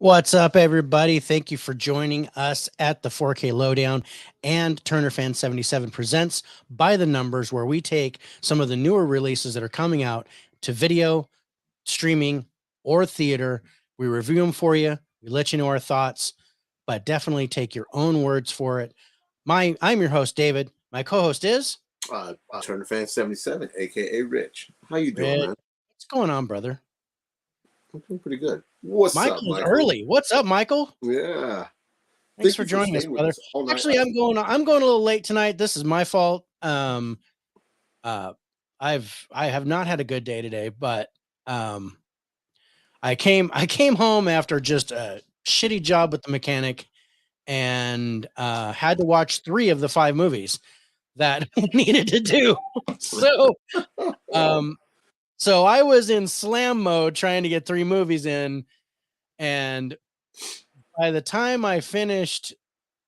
What's up, everybody? Thank you for joining us at the 4K Lowdown and Turner Fan 77 presents By the Numbers, where we take some of the newer releases that are coming out to video, streaming, or theater. We review them for you. We let you know our thoughts, but definitely take your own words for it. I'm your host, David. My co-host is Turner Fan 77, aka Rich. How you doing, Rich. man? What's going on, brother? I'm doing pretty good. What's up, Michael's Michael? early. What's up, Michael? Yeah. Thanks Thank for you for joining us, staying with brother. us all night. Actually, I'm going a little late tonight. This is my fault. I have not had a good day today, but I came home after just a shitty job with the mechanic and had to watch 3 of the 5 movies that we needed to do. So so I was in slam mode trying to get 3 movies in, and by the time I finished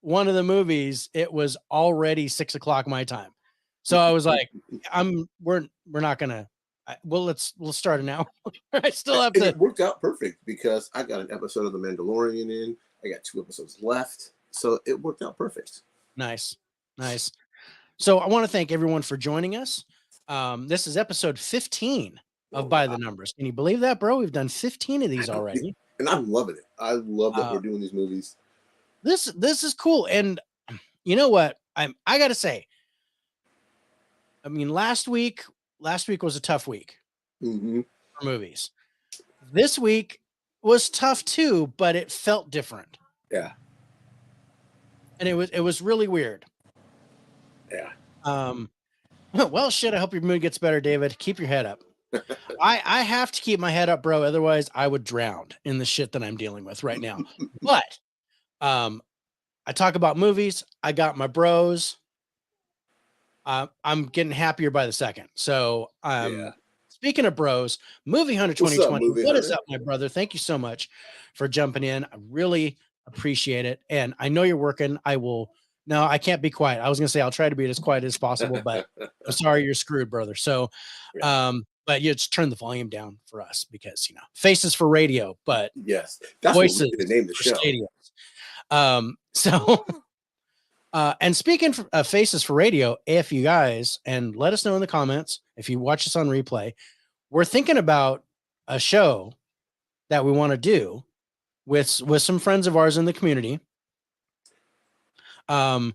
one of the movies, it was already 6 o'clock my time. So I was like, we're not gonna. We'll start it now. I still have And to. it worked out perfect because I got an episode of The Mandalorian in. I got 2 episodes left, so it worked out perfect. Nice. So I want to thank everyone for joining us. This is episode 15 of By the Numbers. Can you believe that, bro? We've done 15 of these already, and I'm loving it. I love that we're doing these movies. This is cool, and you know what? I gotta say. I mean, last week was a tough week for movies. This week was tough too, but it felt different. Yeah. And it was really weird. Yeah. Well, shit, I hope your mood gets better, David. Keep your head up. I have to keep my head up, bro. Otherwise, I would drown in the shit that I'm dealing with right now. But I talk about movies. I got my bros. I'm getting happier by the second. So speaking of bros, Movie Hunter 2020. What is up, my brother? Thank you so much for jumping in. I really appreciate it. And I know you're working. No, I can't be quiet. I was gonna say I'll try to be as quiet as possible, but I'm sorry you're screwed, brother. So but you just turn the volume down for us because faces for radio, but yes, that's voices what we name the show. Stadiums. So and speaking of faces for radio, if you guys, and let us know in the comments if you watch us on replay, we're thinking about a show that we want to do with some friends of ours in the community. And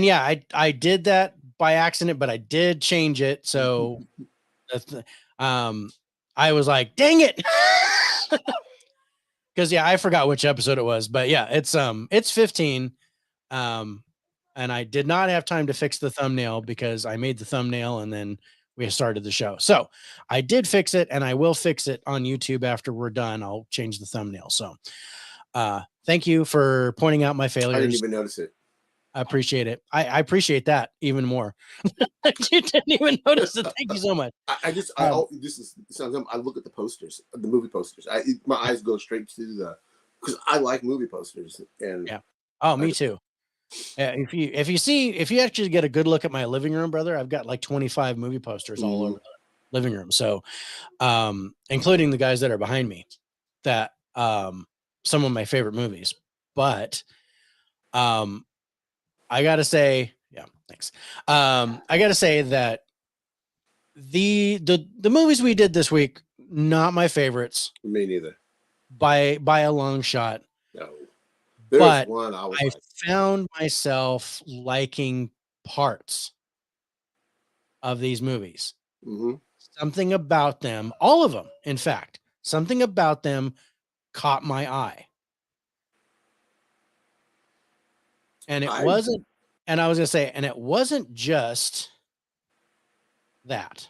yeah, I did that by accident, but I did change it. So I was like, dang it. Because I forgot which episode it was, but yeah, it's 15. And I did not have time to fix the thumbnail because I made the thumbnail and then we started the show. So I did fix it, and I will fix it on YouTube after we're done. I'll change the thumbnail. So thank you for pointing out my failures. I didn't even notice it. I appreciate it. I appreciate that even more. You didn't even notice it. Thank you so much. I look at the posters, the movie posters. My eyes go straight to because I like movie posters. And yeah. Oh, me too. If you actually get a good look at my living room, brother, I've got like 25 movie posters all over the living room. So, including the guys that are behind me, that some of my favorite movies. But I gotta say, yeah, thanks. I gotta say that the movies we did this week, not my favorites. Me neither. By a long shot. No. But I found myself liking parts of these movies. Something about them, all of them, in fact, something about them caught my eye. And it wasn't, and I was going to say, and it wasn't just that.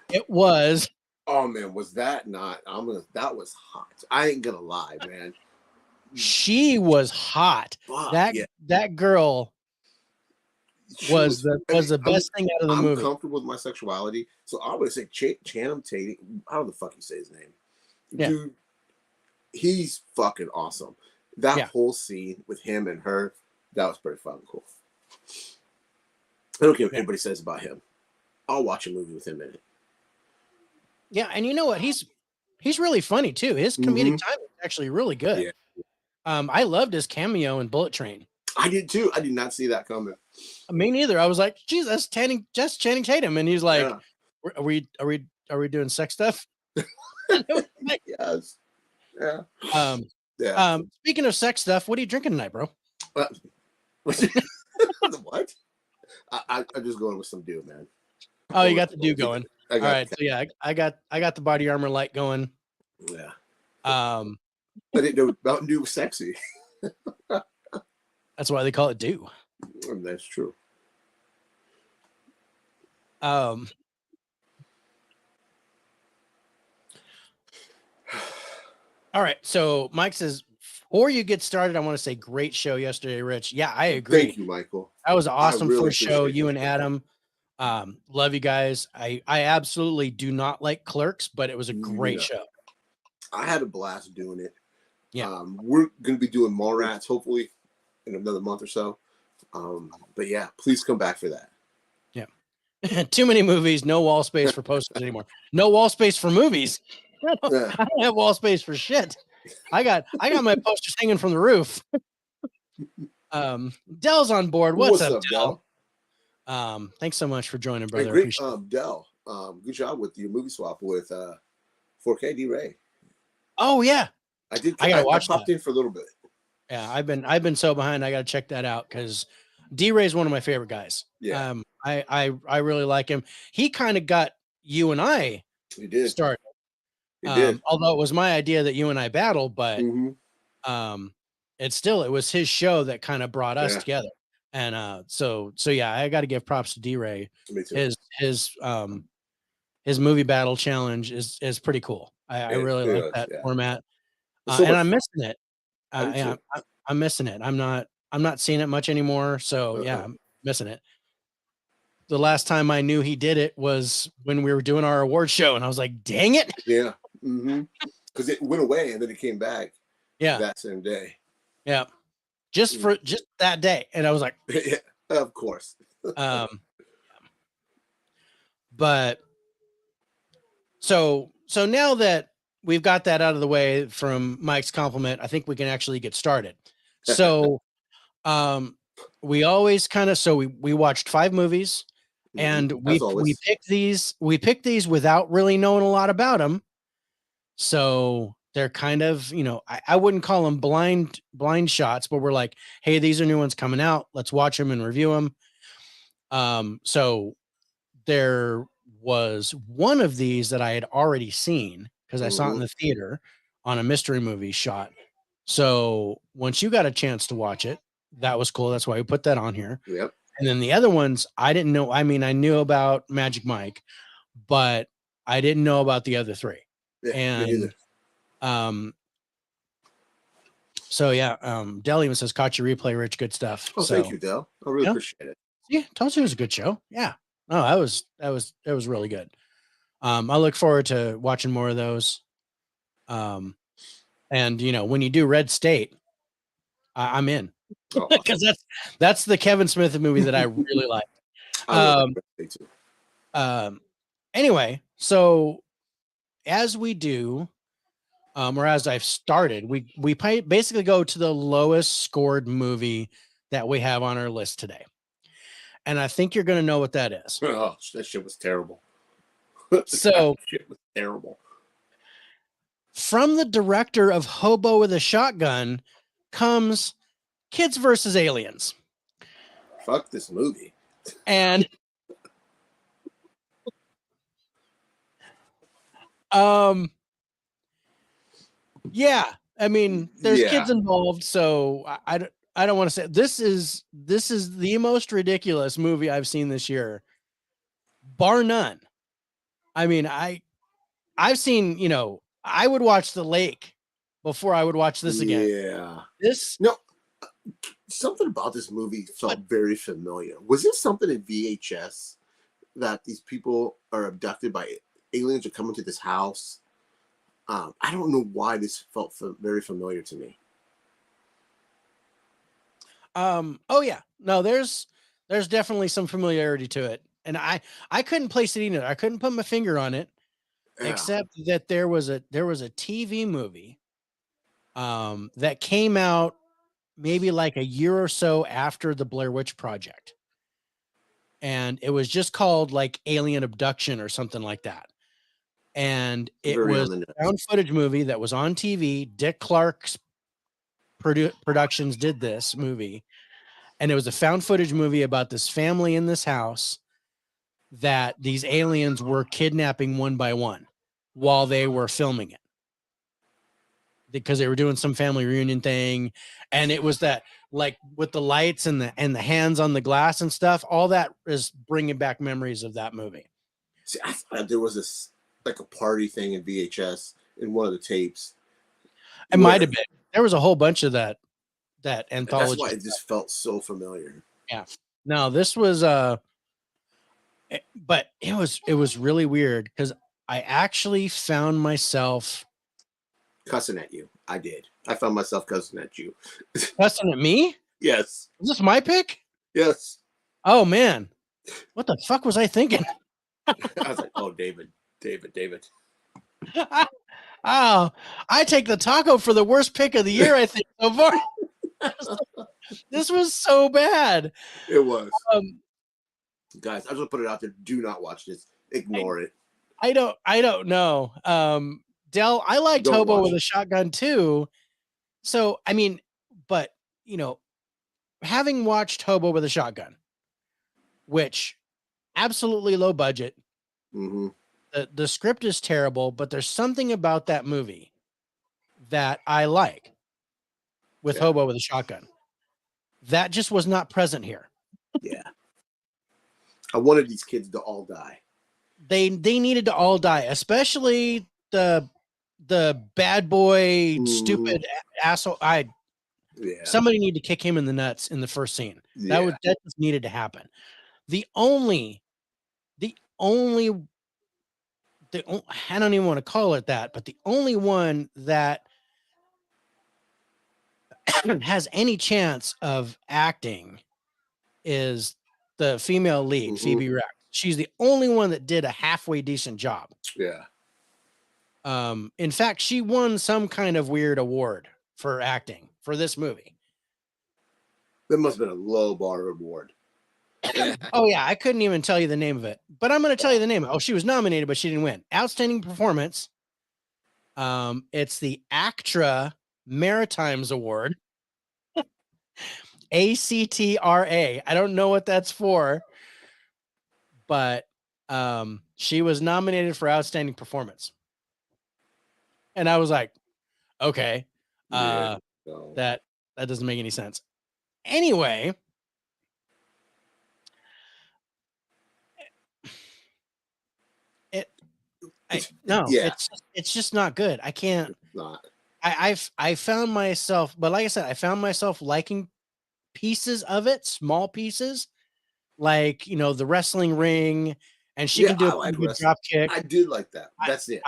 It was. Oh, man, was that not? That was hot. I ain't going to lie, man. She was hot. That girl was the best thing out of the movie. I'm comfortable with my sexuality, so I would say Channing Tatum. How the fuck you say his name? Yeah. Dude, he's fucking awesome. That whole scene with him and her, that was pretty fucking cool. I don't care what anybody says about him. I'll watch a movie with him in it. Yeah, and you know what? He's really funny too. His comedic timing actually really good. Yeah. I loved his cameo in Bullet Train. I did too. I did not see that coming. Me neither. I was like, geez, that's Channing Tatum. And he's like, Yeah. are we doing sex stuff? Yes. Yeah. Speaking of sex stuff, what are you drinking tonight, bro? What? I'm just going with some dew, man. Oh, you got the dew going. All right. So yeah, I got the Body Armor Light going. Yeah. I didn't know Mountain Dew was sexy. That's why they call it dew. That's true. All right. So Mike says, before you get started, I want to say great show yesterday, Rich. Yeah, I agree. Thank you, Michael. That was an awesome first show. You and Adam. Love you guys. I absolutely do not like Clerks, but it was a great show. I had a blast doing it. Yeah. We're going to be doing Mallrats hopefully in another month or so. But yeah, please come back for that. Yeah. Too many movies, no wall space for posters anymore. No wall space for movies. I don't have wall space for shit. I got my posters hanging from the roof. Dell's on board. What's up, Dell? Thanks so much for joining, brother. Hey, great, Dell. Good job with your movie swap with 4K D-Ray. Oh yeah, I did. I popped that in for a little bit. Yeah, I've been so behind. I got to check that out because D-Ray is one of my favorite guys. Yeah. I really like him. He kind of got you and I started. He did. Although it was my idea that you and I battle, but it was his show that kind of brought us together. And so yeah, I got to give props to D-Ray. Me too. His movie battle challenge is pretty cool. I really like that format. So and I'm missing it. I'm missing it. I'm not seeing it much anymore. So yeah, I'm missing it. The last time I knew he did it was when we were doing our award show, and I was like, "Dang it!" Yeah, because it went away and then it came back. Yeah, that same day. Yeah, just that day, and I was like, yeah, "Of course." But so now that we've got that out of the way from Mike's compliment, I think we can actually get started. So, we always kind of we watched 5 movies. And we picked these without really knowing a lot about them. So they're kind of, I wouldn't call them blind shots, but we're like, hey, these are new ones coming out. Let's watch them and review them. So there was one of these that I had already seen because I saw it in the theater on a mystery movie shot. So once you got a chance to watch it, that was cool. That's why we put that on here. Yep. And then the other ones, I didn't know. I mean, I knew about Magic Mike, but I didn't know about the other 3. Yeah, and so yeah, Dell even says, "Caught your replay, Rich. Good stuff." Oh, thank you, Dell. I really appreciate it. Yeah, told you it was a good show. Yeah, no, that was really good. I look forward to watching more of those. And when you do Red State, I'm in. Because that's the Kevin Smith movie that I really like. Anyway, so as we do, or as I've started, we basically go to the lowest scored movie that we have on our list today, and I think you're going to know what that is. Oh, that shit was terrible. So shit was terrible. From the director of Hobo with a Shotgun comes Kids versus Aliens. Fuck this movie. And yeah, I mean, there's kids involved, so I don't want to say this is the most ridiculous movie I've seen this year, bar none. I mean, I've seen, I would watch The Lake before I would watch this again. Yeah. Something about this movie felt very familiar. Was this something in VHS that these people are abducted by aliens or coming to this house? I don't know why this felt very familiar to me. Oh yeah, no, there's definitely some familiarity to it, and I couldn't place it either. I couldn't put my finger on it, except that there was a TV movie that came out maybe like a year or so after the Blair Witch Project. And it was just called like Alien Abduction or something like that. And it Very was on the a nose. found footage movie that was on TV. Dick Clark's Productions did this movie. And it was a found footage movie about this family in this house that these aliens were kidnapping one by one while they were filming it, because they were doing some family reunion thing. And it was that, like, with the lights and the hands on the glass and stuff, all that is bringing back memories of that movie. See, I thought there was this like a party thing in VHS in one of the tapes. It might have been. There was a whole bunch of that anthology. That's why it just felt so familiar. Yeah. No, this was but it was really weird because I actually found myself cussing at you. I did. I found myself cussing at you. Cussing at me? Yes. Is this my pick? Yes. Oh man. What the fuck was I thinking? I was like, oh, David. Oh, I take the taco for the worst pick of the year, I think, so far. This was so bad. It was. Guys, I just want to put it out there. Do not watch this. Ignore it. I don't know. Del, I liked Hobo with a Shotgun too. So, I mean, but, you know, having watched Hobo with a Shotgun, which absolutely low budget, the script is terrible, but there's something about that movie that I like with Hobo with a Shotgun. That just was not present here. Yeah. I wanted these kids to all die. They needed to all die, especially the bad boy, stupid asshole. Somebody needed to kick him in the nuts in the first scene. That just needed to happen. I don't even want to call it that, but the only one that has any chance of acting is the female lead, Phoebe Rex. She's the only one that did a halfway decent job. Yeah. In fact, she won some kind of weird award for acting for this movie. That must have been a low bar award. Oh yeah, I couldn't even tell you the name of it, but I'm going to tell you the name. Oh, she was nominated, but she didn't win. Outstanding performance. It's the ACTRA Maritimes Award. ACTRA. I don't know what that's for, but she was nominated for outstanding performance. And I was like, okay, that doesn't make any sense. Anyway, it's just not good. I can't. It's not. I found myself, but like I said, I found myself liking pieces of it, small pieces, like, you know, the wrestling ring, and she can do a good drop kick. I did like that. That's it.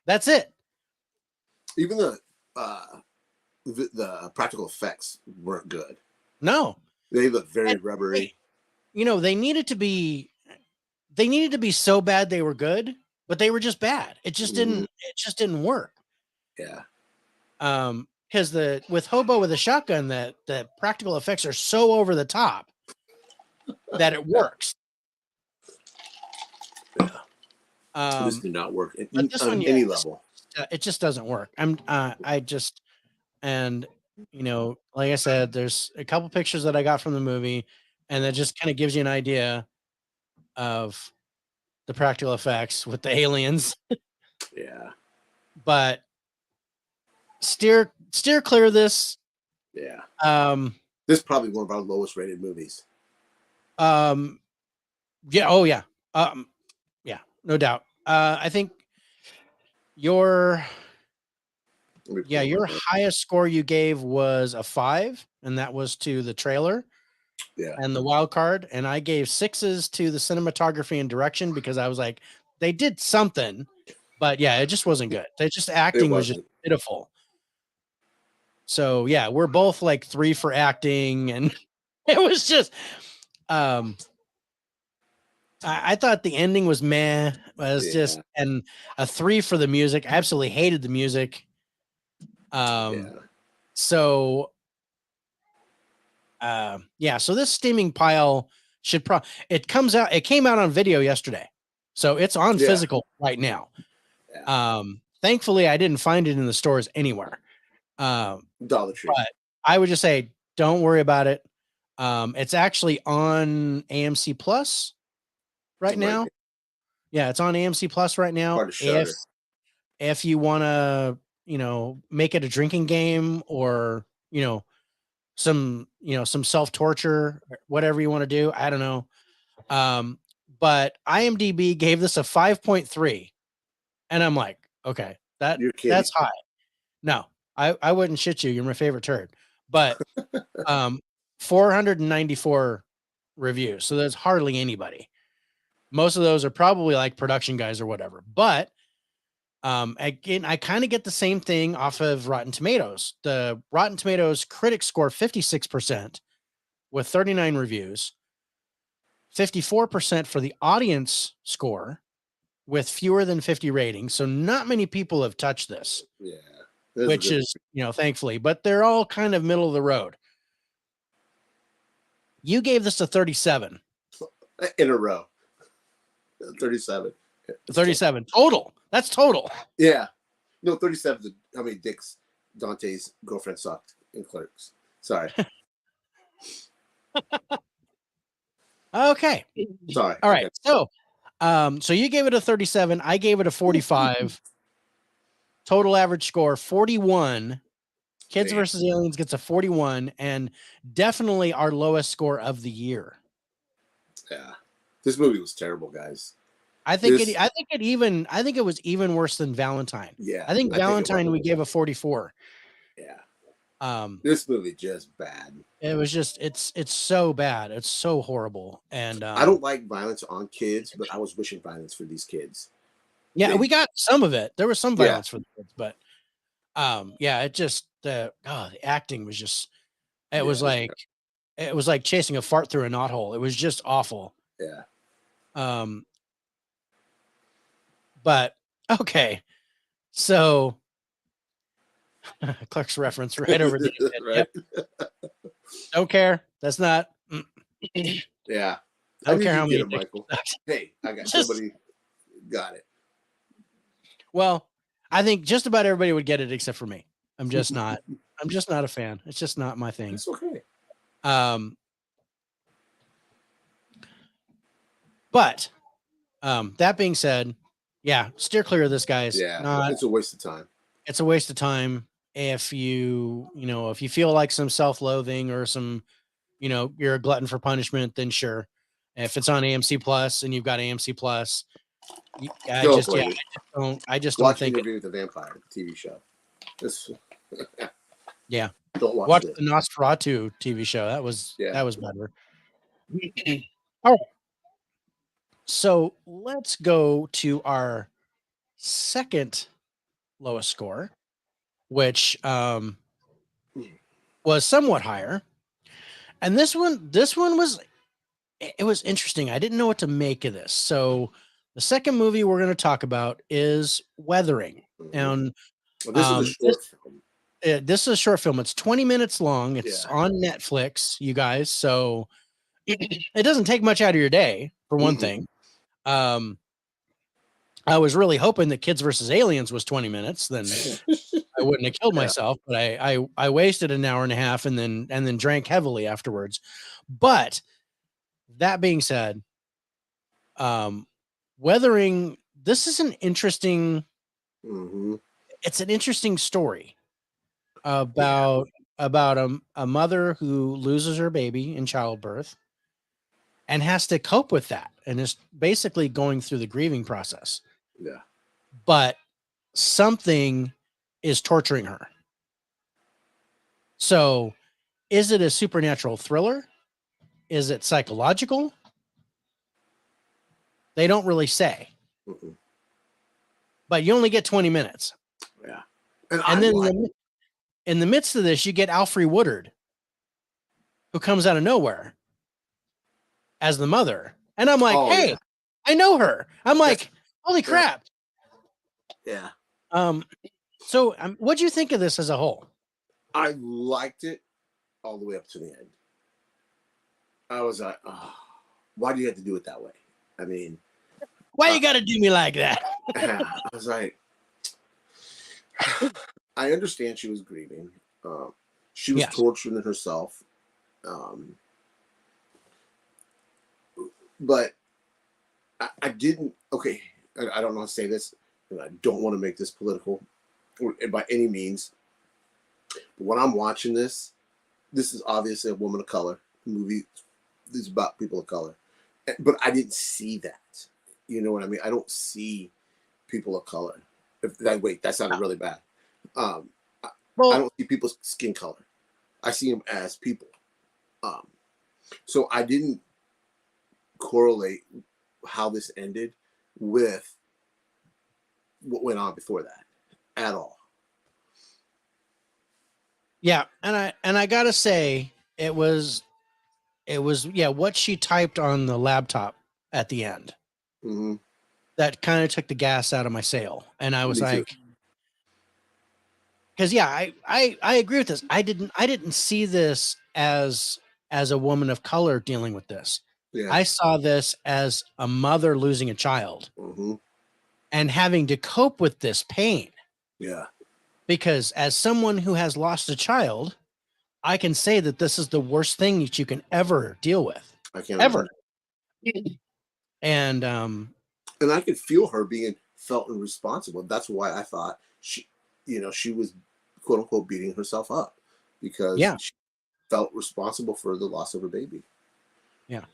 That's it. Even the practical effects weren't good. No, they look very rubbery. You know, they needed to be so bad they were good, but they were just bad. It just didn't work. Yeah. Because with Hobo with a Shotgun, the practical effects are so over the top that it works. Yeah. This did not work on any level. It just doesn't work. And you know, like I said, there's a couple pictures that I got from the movie, and that just kind of gives you an idea of the practical effects with the aliens. Yeah. But steer clear of this. Yeah. This is probably one of our lowest rated movies. Yeah. Oh yeah. Yeah, no doubt. I think your highest score you gave was a 5, and that was to the trailer. Yeah. And the wild card, and I gave 6s to the cinematography and direction because I was like, they did something, but yeah, it just wasn't good. They just acting was just pitiful. So yeah, we're both like 3 for acting, and it was just I thought the ending was meh. It was just, and a 3 for the music. I absolutely hated the music. Um, so so this steaming pile should it came out on video yesterday, so it's on physical right now. Thankfully I didn't find it in the stores anywhere. Dollar Tree. But I would just say don't worry about it. It's actually on AMC Plus right now. Yeah, it's on AMC Plus right now. If you want to, make it a drinking game or, some self-torture, whatever you want to do. I don't know. But IMDb gave this a 5.3. And I'm like, okay, that's high. No, I wouldn't shit you. You're my favorite turd. But 494 reviews. So there's hardly anybody. Most of those are probably like production guys or whatever. But again, I kind of get the same thing off of Rotten Tomatoes. The Rotten Tomatoes critics score 56% with 39 reviews, 54% for the audience score with fewer than 50 ratings. So not many people have touched this. Yeah. Which is, thankfully, but they're all kind of middle of the road. You gave this a 37 in a row. 37. 37 total. That's total. Yeah. No, 37. How many dicks Dante's girlfriend sucked in Clerks? Sorry. Okay. Sorry. All right. So you gave it a 37. I gave it a 45. Total average score 41. Kids versus Aliens gets a 41, and definitely our lowest score of the year. Yeah, this movie was terrible, guys. I think it was even worse than Valentine. Yeah, I think Valentine we gave a 44. Yeah. This movie just bad. It was just it's so bad. It's so horrible. And I don't like violence on kids, but I was wishing violence for these kids. Yeah, we got some of it. There was some violence for the kids, but it just the acting was just it was like chasing a fart through a knothole. It was just awful. Yeah. But okay. So Clark's reference right over the right. Yep. Don't care. That's not yeah. I don't care how many Michael. Hey, I got somebody got it. Well, I think just about everybody would get it except for me. I'm just not a fan. It's just not my thing. It's okay. But that being said, yeah, steer clear of this, guys. Yeah, it's a waste of time. It's a waste of time. If you feel like some self-loathing or some, you're a glutton for punishment, then sure. If it's on AMC Plus and you've got AMC Plus, I just don't think Interview with the Vampire TV show. Yeah. Don't watch the Nosferatu TV show. That was better. All right. So let's go to our second lowest score, which was somewhat higher. And this one was interesting. I didn't know what to make of this. So the second movie we're going to talk about is Weathering. And this is a short film. This is a short film. It's 20 minutes long. It's on Netflix, you guys. So it doesn't take much out of your day, for one thing. I was really hoping that Kids versus Aliens was 20 minutes. Then I wouldn't have killed myself. But I wasted an hour and a half and then drank heavily afterwards. But that being said, Weathering, this is an interesting. It's an interesting story about a mother who loses her baby in childbirth and has to cope with that and is basically going through the grieving process. Yeah. But something is torturing her. So is it a supernatural thriller? Is it psychological? They don't really say. But you only get 20 minutes. Yeah. And then in the midst of this, you get Alfre Woodard, who comes out of nowhere as the mother. And I'm like, hey, I know her. I'm like, holy crap. Yeah. So, what do you think of this as a whole? I liked it all the way up to the end. I was like, oh, why do you have to do it that way? I mean, Why you got to do me like that? I was like, I understand she was grieving. She was Yes. torturing herself. Um, but I didn't, okay, I don't know how to say this, and I don't want to make this political by any means. But when I'm watching this is obviously a woman of color movie. This is about people of color. But I didn't see that. You know what I mean? I don't see people of color. That sounded really bad. Um, I, I Well, don't see people's skin color. I see them as people. Um, so I didn't correlate how this ended with what went on before that at all. yeah, and I gotta say, it was yeah, what she typed on the laptop at the end Mm-hmm. that kind of took the gas out of my sail, and I was Me too. like, because yeah, I agree with this. I didn't see this as a woman of color dealing with this. Yeah. I saw this as a mother losing a child Mm-hmm. and having to cope with this pain. Yeah. Because as someone who has lost a child, I can say that this is the worst thing that you can ever deal with, I can't ever. imagine. And And I could feel her being felt and responsible. That's why I thought she was quote unquote beating herself up because yeah, she felt responsible for the loss of her baby. yeah,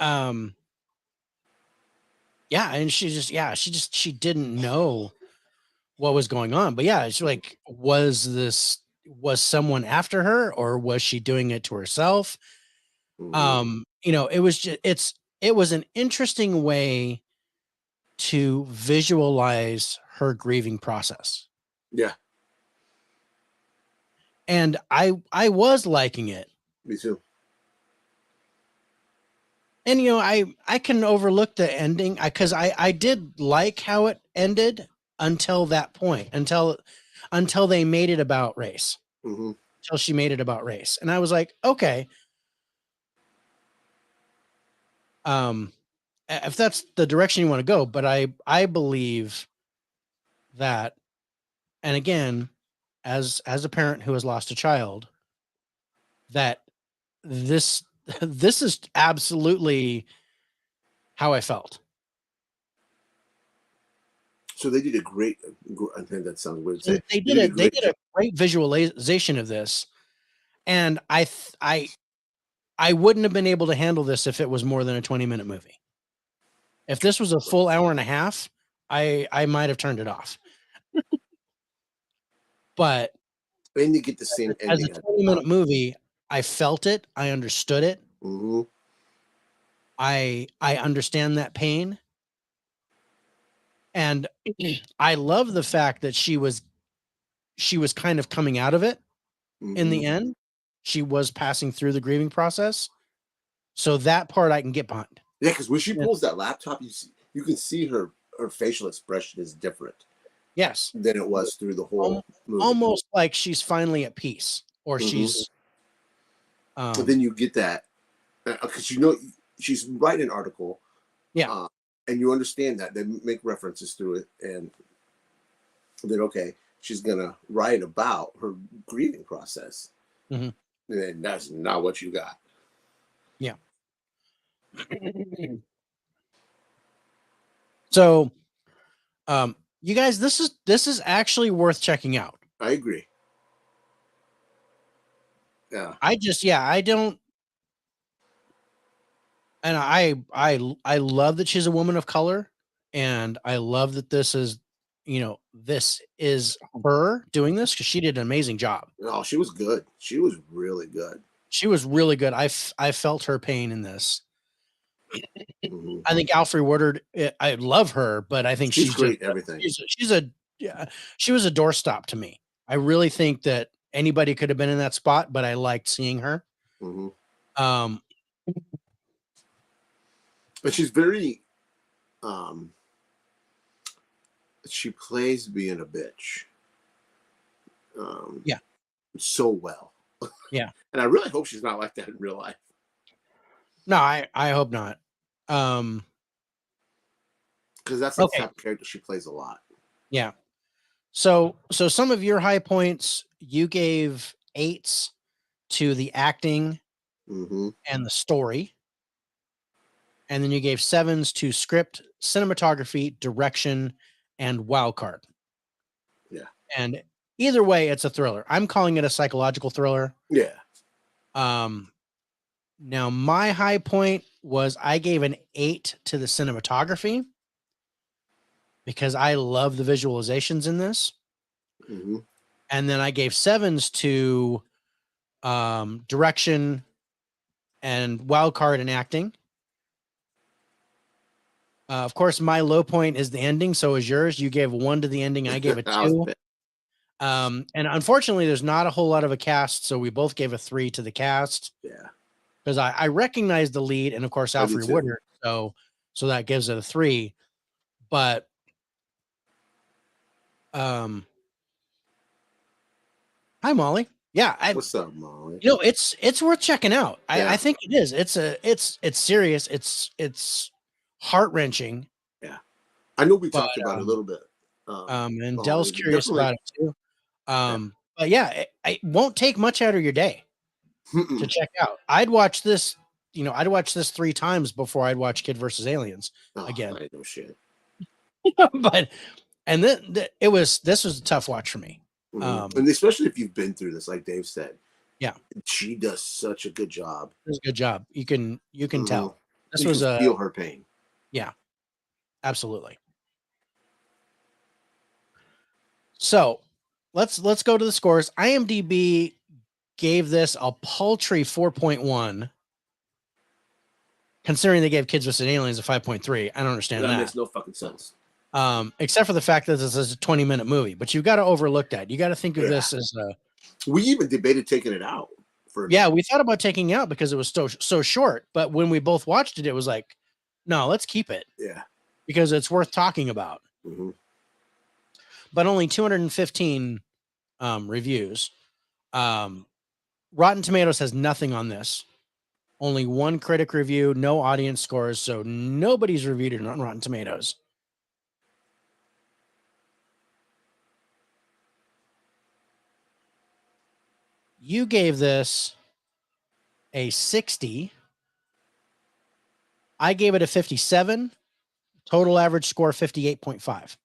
um, yeah, and she didn't know what was going on. But yeah, it's like, was someone after her or was she doing it to herself? Mm-hmm. It was just it was an interesting way to visualize her grieving process. Yeah, And I was liking it. me too. And I can overlook the ending because I did like how it ended until that point, until they made it about race. Mm-hmm. Until she made it about race. And I was like, okay, um if that's the direction you want to go, but I believe that, and again, as a parent who has lost a child, that this this is absolutely how I felt. So they did a great. I think that sounds weird to And say. They did a they great did job. a great visualization of this, and I wouldn't have been able to handle this if it was more than a 20-minute movie. If this was a full hour and a half, I might have turned it off. But And you get the same as a ending at the top. 20-minute movie, I felt it, I understood it. Mm-hmm. I understand that pain, and I love the fact that she was kind of coming out of it in Mm-hmm. the end. She was passing through the grieving process. So that part I can get behind. Yeah, because when she Yeah. pulls that laptop, you can see her facial expression is different Yes. than it was through the Al- whole movie. Almost like she's finally at peace, or Mm-hmm. she's But then you get that because she's writing an article, yeah. uh, and you understand that they make references through it, and then okay, she's gonna write about her grieving process, Mhm. and that's not what you got. Yeah. So, you guys, this is actually worth checking out. I agree. Yeah. I don't, and I love that she's a woman of color, and I love that this is her doing this because she did an amazing job. No, she was good. She was really good. She was really good. I felt her pain in this. Hmm. I think Alfre Woodard, I love her, but I think She's great. Everything. she's a yeah, she was a doorstop to me. I really think that anybody could have been in that spot, but I liked seeing her. Hmm. Um, But she's very. Um, she plays being a bitch. Yeah. So well. Yeah. And I really hope she's not like that in real life. No, I hope not. Because that's the Okay. type of character she plays a lot. Yeah. So some of your high points, you gave 8s to the acting and the story. And then you gave 7s to script, cinematography, direction, and wild card. Yeah. And either way, it's a thriller. I'm calling it a psychological thriller. Yeah. Now my high point was I gave an 8 to the cinematography because I love the visualizations in this. And then I gave 7s to direction and wild card and acting. Of course, my low point is the ending. So is yours. You gave 1 to the ending. I gave a 2. And unfortunately, there's not a whole lot of a cast. So we both gave a 3 to the cast. Yeah. Because I recognize the lead and of course Alfred Woodard. So that gives it a 3. But hi Molly. Yeah, what's up, Molly? You know, it's worth checking out. I think it is. It's serious. It's heart-wrenching. Yeah. I know we talked about it a little bit. And Dell's curious about it too. But yeah, it won't take much out of your day to check out. I'd watch this, I'd watch this 3 times before I'd watch Kid versus Aliens again. I know shit. But and then this was a tough watch for me. And especially if you've been through this, like Dave said. Yeah. She does such a good job. It's a good job. You can tell. This was feel her pain. Yeah. Absolutely. So let's go to the scores. IMDb gave this a paltry 4.1. Considering they gave Kids vs. Aliens a 5.3. I don't understand that. That makes no fucking sense. Except for the fact that this is a 20-minute movie, but you've got to overlook that. You got to think of this as a. We even debated taking it out. We thought about taking it out because it was so short. But when we both watched it, it was like, no, let's keep it. Yeah. Because it's worth talking about. But only 215 reviews. Rotten Tomatoes has nothing on this. Only 1 critic review, no audience scores, so nobody's reviewed it on Rotten Tomatoes. You gave this a 60. I gave it a 57. Total average score 58.5.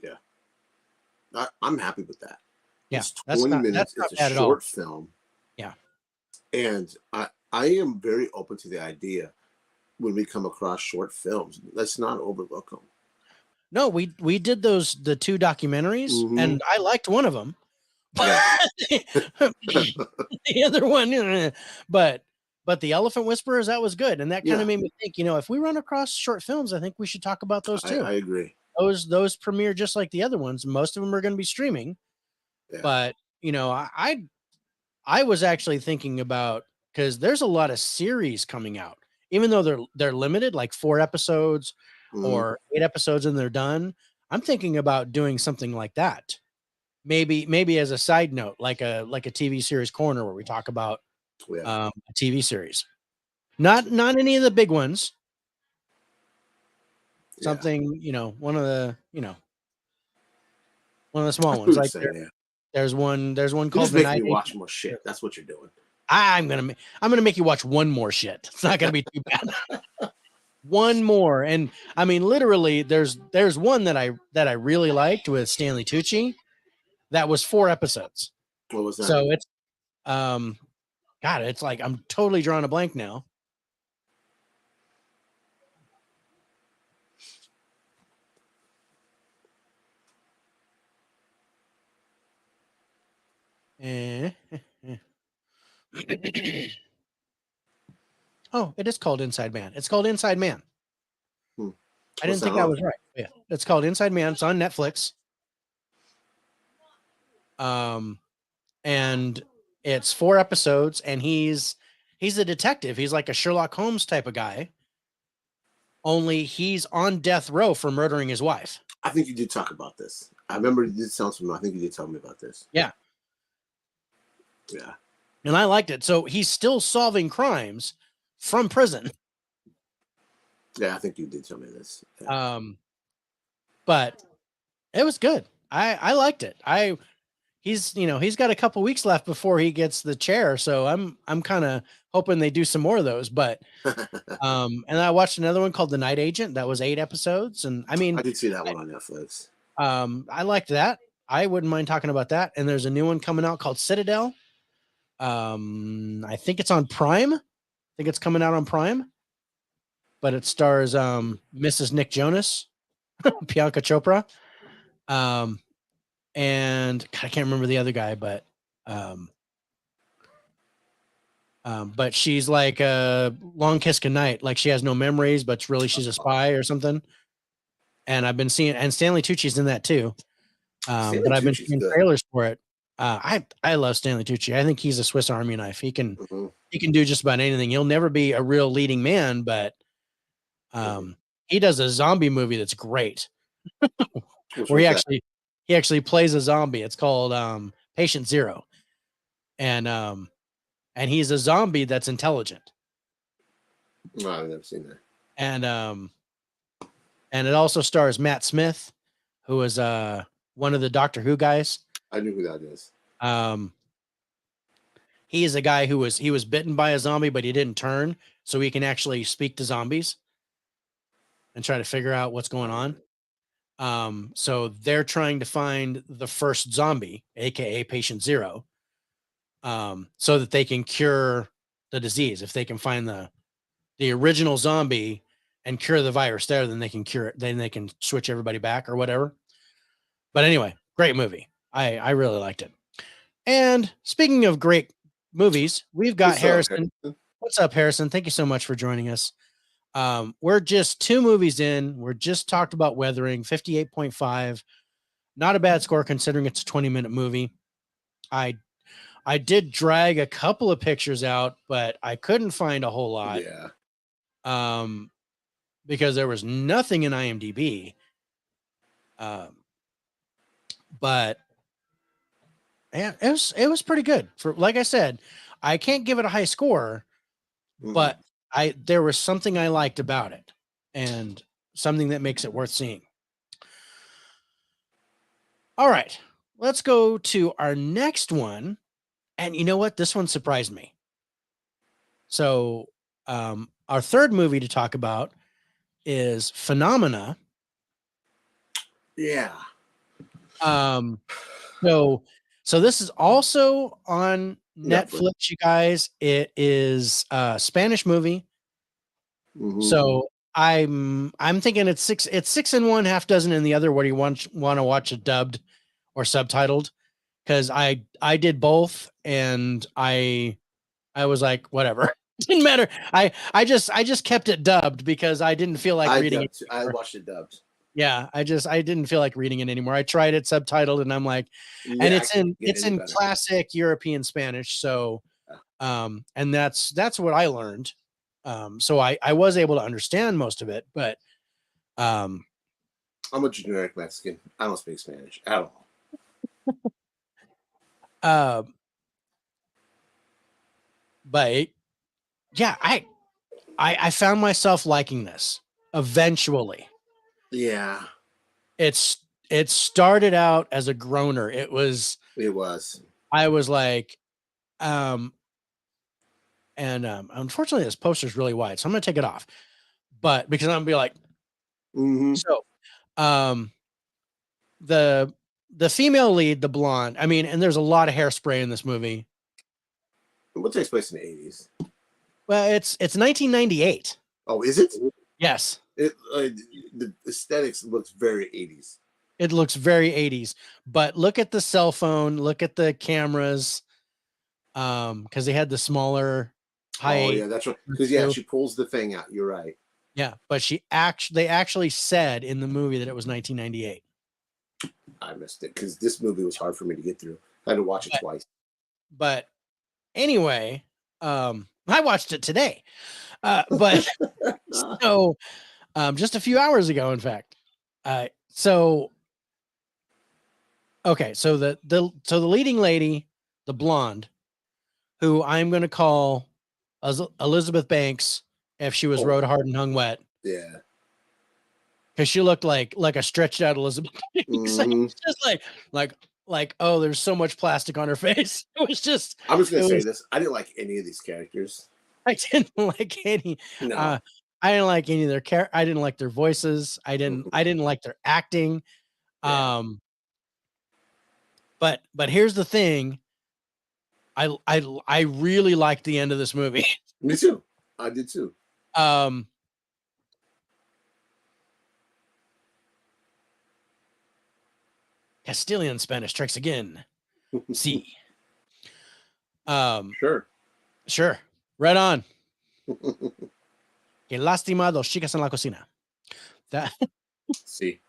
Yeah. I'm happy with that. Yeah. It's 20 minutes. It's a short film. Yeah. And I am very open to the idea when we come across short films, let's not overlook them. No, we did the 2 documentaries and I liked one of them. The other one, but the Elephant Whisperers, that was good. And that kind of made me think, if we run across short films, I think we should talk about those too. I agree. Those premiere just like the other ones. Most of them are going to be streaming. Yeah. But, I was actually thinking about, because there's a lot of series coming out, even though they're limited, like 4 episodes or 8 episodes and they're done. I'm thinking about doing something like that. Maybe as a side note, like a TV series corner where we talk about a TV series, not any of the big ones. Something, one of the small ones. Like there's one called just making me watch more shit. That's what you're doing. I'm gonna make you watch one more shit. It's not gonna be too bad. One more, and I mean literally, there's one that I really liked with Stanley Tucci. That was 4 episodes. What was that? So it's, God, it's like I'm totally drawing a blank now. Oh, it is called Inside Man. It's called Inside Man. I didn't think I was right. Yeah, it's called Inside Man. It's on Netflix. And it's 4 episodes, and he's a detective. He's like a Sherlock Holmes type of guy. Only he's on death row for murdering his wife. I think you did talk about this. I remember it did sound familiar. I think you did tell me about this. Yeah. Yeah. And I liked it. So he's still solving crimes from prison. Yeah, I think you did tell me this. Yeah. But it was good. I liked it. He's got a couple weeks left before he gets the chair, so I'm kind of hoping they do some more of those. But and I watched another one called The Night Agent. That was 8 episodes, and I mean, I did see that one on Netflix. I liked that. I wouldn't mind talking about that. And there's a new one coming out called Citadel. I think it's on Prime. I think it's coming out on Prime. But it stars Mrs. Nick Jonas, Priyanka Chopra. And God, I can't remember the other guy, but she's like a Long Kiss Goodnight. Like she has no memories, but really she's a spy or something. And I've been seeing, and Stanley Tucci's in that too. But I've been seeing trailers for it. I love Stanley Tucci. I think he's a Swiss Army knife. He can do just about anything. He'll never be a real leading man, but he does a zombie movie that's great. Where he actually plays a zombie. It's called Patient Zero. And he's a zombie that's intelligent. No, I've never seen that. And it also stars Matt Smith, who is one of the Doctor Who guys. I knew who that is. He is a guy who was bitten by a zombie, but he didn't turn, so he can actually speak to zombies and try to figure out what's going on. So they're trying to find the first zombie, aka Patient Zero, so that they can cure the disease. If they can find the original zombie and cure the virus there, then they can cure it. Then they can switch everybody back or whatever. But anyway, great movie. I really liked it. And speaking of great movies, we've got Harrison. What's up, Harrison? Thank you so much for joining us. We're just 2 movies in. We're just talked about Weathering, 58.5. Not a bad score considering it's a 20-minute movie. I did drag a couple of pictures out, but I couldn't find a whole lot. Yeah. Because there was nothing in IMDb. But yeah, it was pretty good. For like I said, I can't give it a high score, but there was something I liked about it and something that makes it worth seeing. All right, let's go to our next one. And you know what? This one surprised me. So our third movie to talk about is Phenomena. Yeah. So this is also on Netflix, you guys. It is a Spanish movie. So I'm thinking it's 6 and 1/2 dozen in the other. What do you want to watch it dubbed or subtitled? Because I did both and I was like, whatever. Didn't matter. I just kept it dubbed because I didn't feel like reading it. I watched it dubbed. Yeah, I didn't feel like reading it anymore. I tried it subtitled and I'm like, and it's in classic European Spanish. So, and that's what I learned. So I was able to understand most of it, but I'm a generic Mexican. I don't speak Spanish at all. But yeah, I found myself liking this eventually. Yeah. It started out as a groaner. It was. I was like, unfortunately this poster is really wide, so I'm gonna take it off. But because I'm gonna be like, so the female lead, the blonde, I mean, and there's a lot of hairspray in this movie. What takes place in the 80s? Well, it's 1998. Oh, is it? Yes. The aesthetics looks very 80s. It looks very 80s, but look at the cell phone, look at the cameras, because they had the smaller high. Oh yeah, that's right. Because she pulls the thing out. You're right. Yeah, but they actually said in the movie that it was 1998. I missed it because this movie was hard for me to get through. I had to watch it twice. But anyway, I watched it today. But so just a few hours ago, in fact. So okay, so the leading lady, the blonde, who I'm going to call Elizabeth Banks if she was rode hard and hung wet. Yeah. Because she looked like a stretched out Elizabeth Banks. Mm-hmm. Just like oh, there's so much plastic on her face. It was just. I'm just gonna say this. I didn't like any of these characters. I didn't like any. No. I didn't like any of their I didn't like their voices. I didn't like their acting. Yeah. But here's the thing. I really liked the end of this movie. Me too. I did too. Castilian Spanish strikes again. See. Sure. Sure. Right on. Que lástima, dos chicas en la cocina. That. See.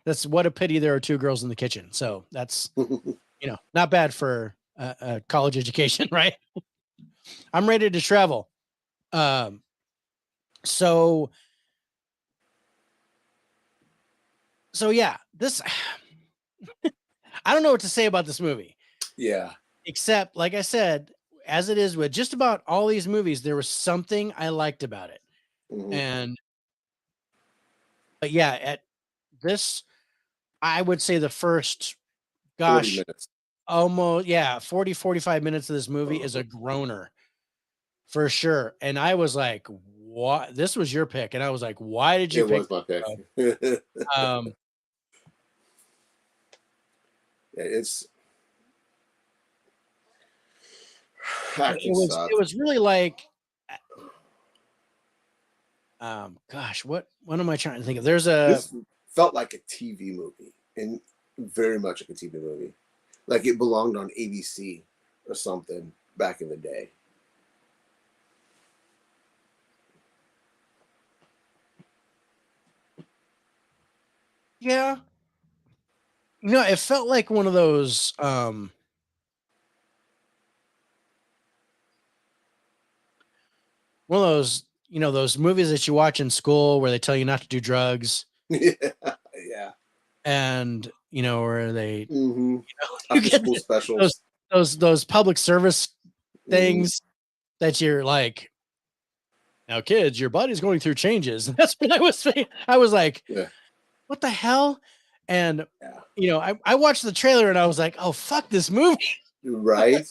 That's what a pity there are two girls in the kitchen. So that's, not bad for a college education, right? I'm ready to travel. So yeah, this, I don't know what to say about this movie. Yeah. Except, like I said, as it is with just about all these movies, there was something I liked about it. But yeah, at this, I would say the first, 40 minutes. Almost, 45 minutes of this movie is a groaner for sure. And I was like, what? This was your pick. And I was like, why did you pick? It was my pick. It's it was really like, gosh, what am I trying to think of? This felt like a TV movie, and very much like a TV movie. Like it belonged on ABC or something back in the day. Yeah. No, it felt like one of those one of those, those movies that you watch in school where they tell you not to do drugs. Yeah. And where they you get school specials. Those public service things that you're like, now kids, your body's going through changes. And that's what I was saying. I was like, what the hell? And I watched the trailer and I was like, oh, fuck this movie. Right.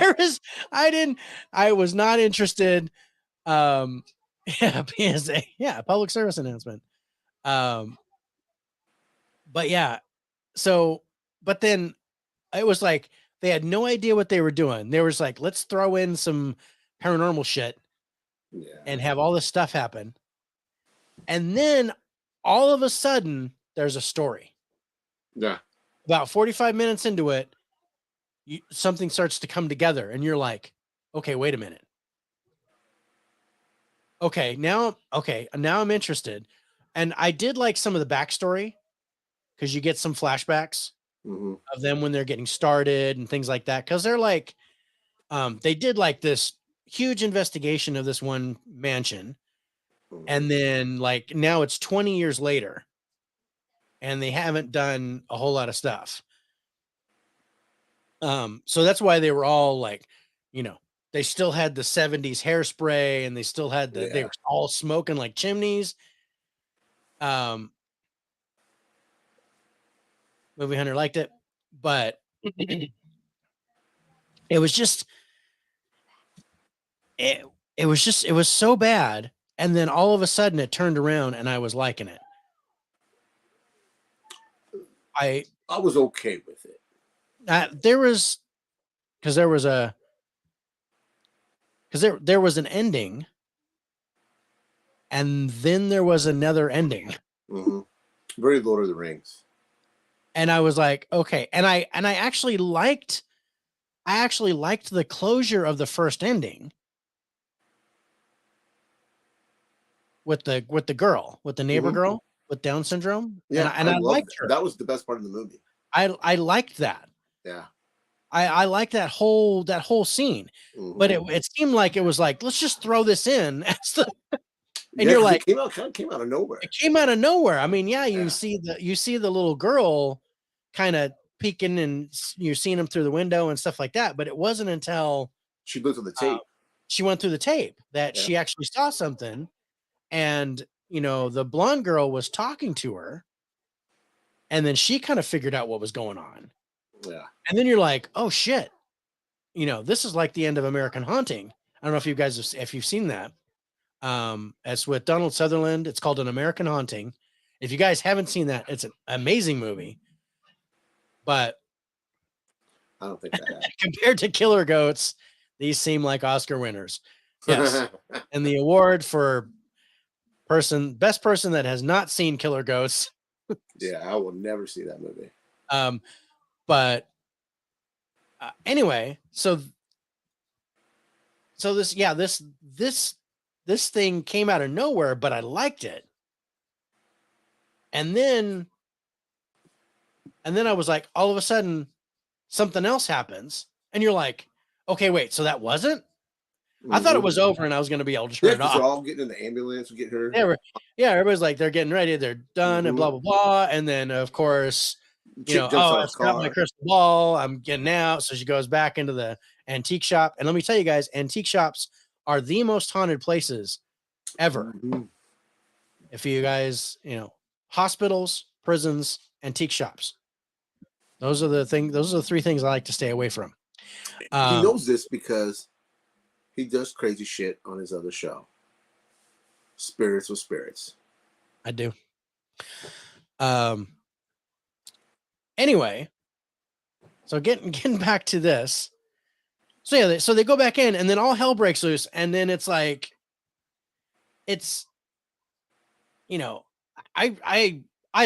I was not interested. PSA. Yeah, public service announcement. But yeah. So, but then it was like they had no idea what they were doing. They was like, let's throw in some paranormal shit and have all this stuff happen. And then all of a sudden there's a story. Yeah. About 45 minutes into it, something starts to come together and you're like, okay, wait a minute. Okay, now I'm interested. And I did like some of the backstory because you get some flashbacks of them when they're getting started and things like that. Because they're like, they did like this huge investigation of this one mansion. And then like now it's 20 years later and they haven't done a whole lot of stuff. So that's why they were all like, they still had the 70s hairspray and they still had they were all smoking like chimneys. Movie Hunter liked it, but it was just it was so bad. And then all of a sudden it turned around and I was liking it. I was okay with it. There was an ending and then there was another ending. Very Lord of the Rings. And I was like, okay. And I actually liked the closure of the first ending with the girl, with the neighbor girl with Down syndrome. Yeah. And I liked her. That was the best part of the movie. I liked that. Yeah. I liked that whole scene, but it seemed like it was like, let's just throw this in as And yeah, you're because like, it came out of nowhere. it came out of nowhere. I mean, yeah, you see the little girl kind of peeking, and you're seeing him through the window and stuff like that. But it wasn't until she looked at the tape. She went through the tape that she actually saw something, and the blonde girl was talking to her, and then she kind of figured out what was going on. Yeah. And then you're like, oh shit, this is like the end of American Haunting. I don't know if you guys if you've seen that. It's with Donald Sutherland. It's called An American Haunting. If you guys haven't seen that, it's an amazing movie. But I don't think I have. compared to Killer Goats, these seem like Oscar winners. Yes. And the award for best person that has not seen Killer Goats. Yeah, I will never see that movie. But anyway, so this thing came out of nowhere, but I liked it. And then I was like, all of a sudden, something else happens, and you're like, okay, wait, so that wasn't? I thought it was over, and I was going to be able to turn it off. They're all getting in the ambulance, get her. Yeah, everybody's like, they're getting ready, they're done, and blah blah blah. And then, of course, I forgot my crystal ball. I'm getting out. So she goes back into the antique shop, and let me tell you guys, antique shops are the most haunted places ever. If you guys, hospitals, prisons, antique shops. Those are the three things I like to stay away from. He knows this because he does crazy shit on his other show, Spirits with Spirits. I do. Anyway, so getting back to this. So yeah, so they go back in, and then all hell breaks loose, and then it's like, I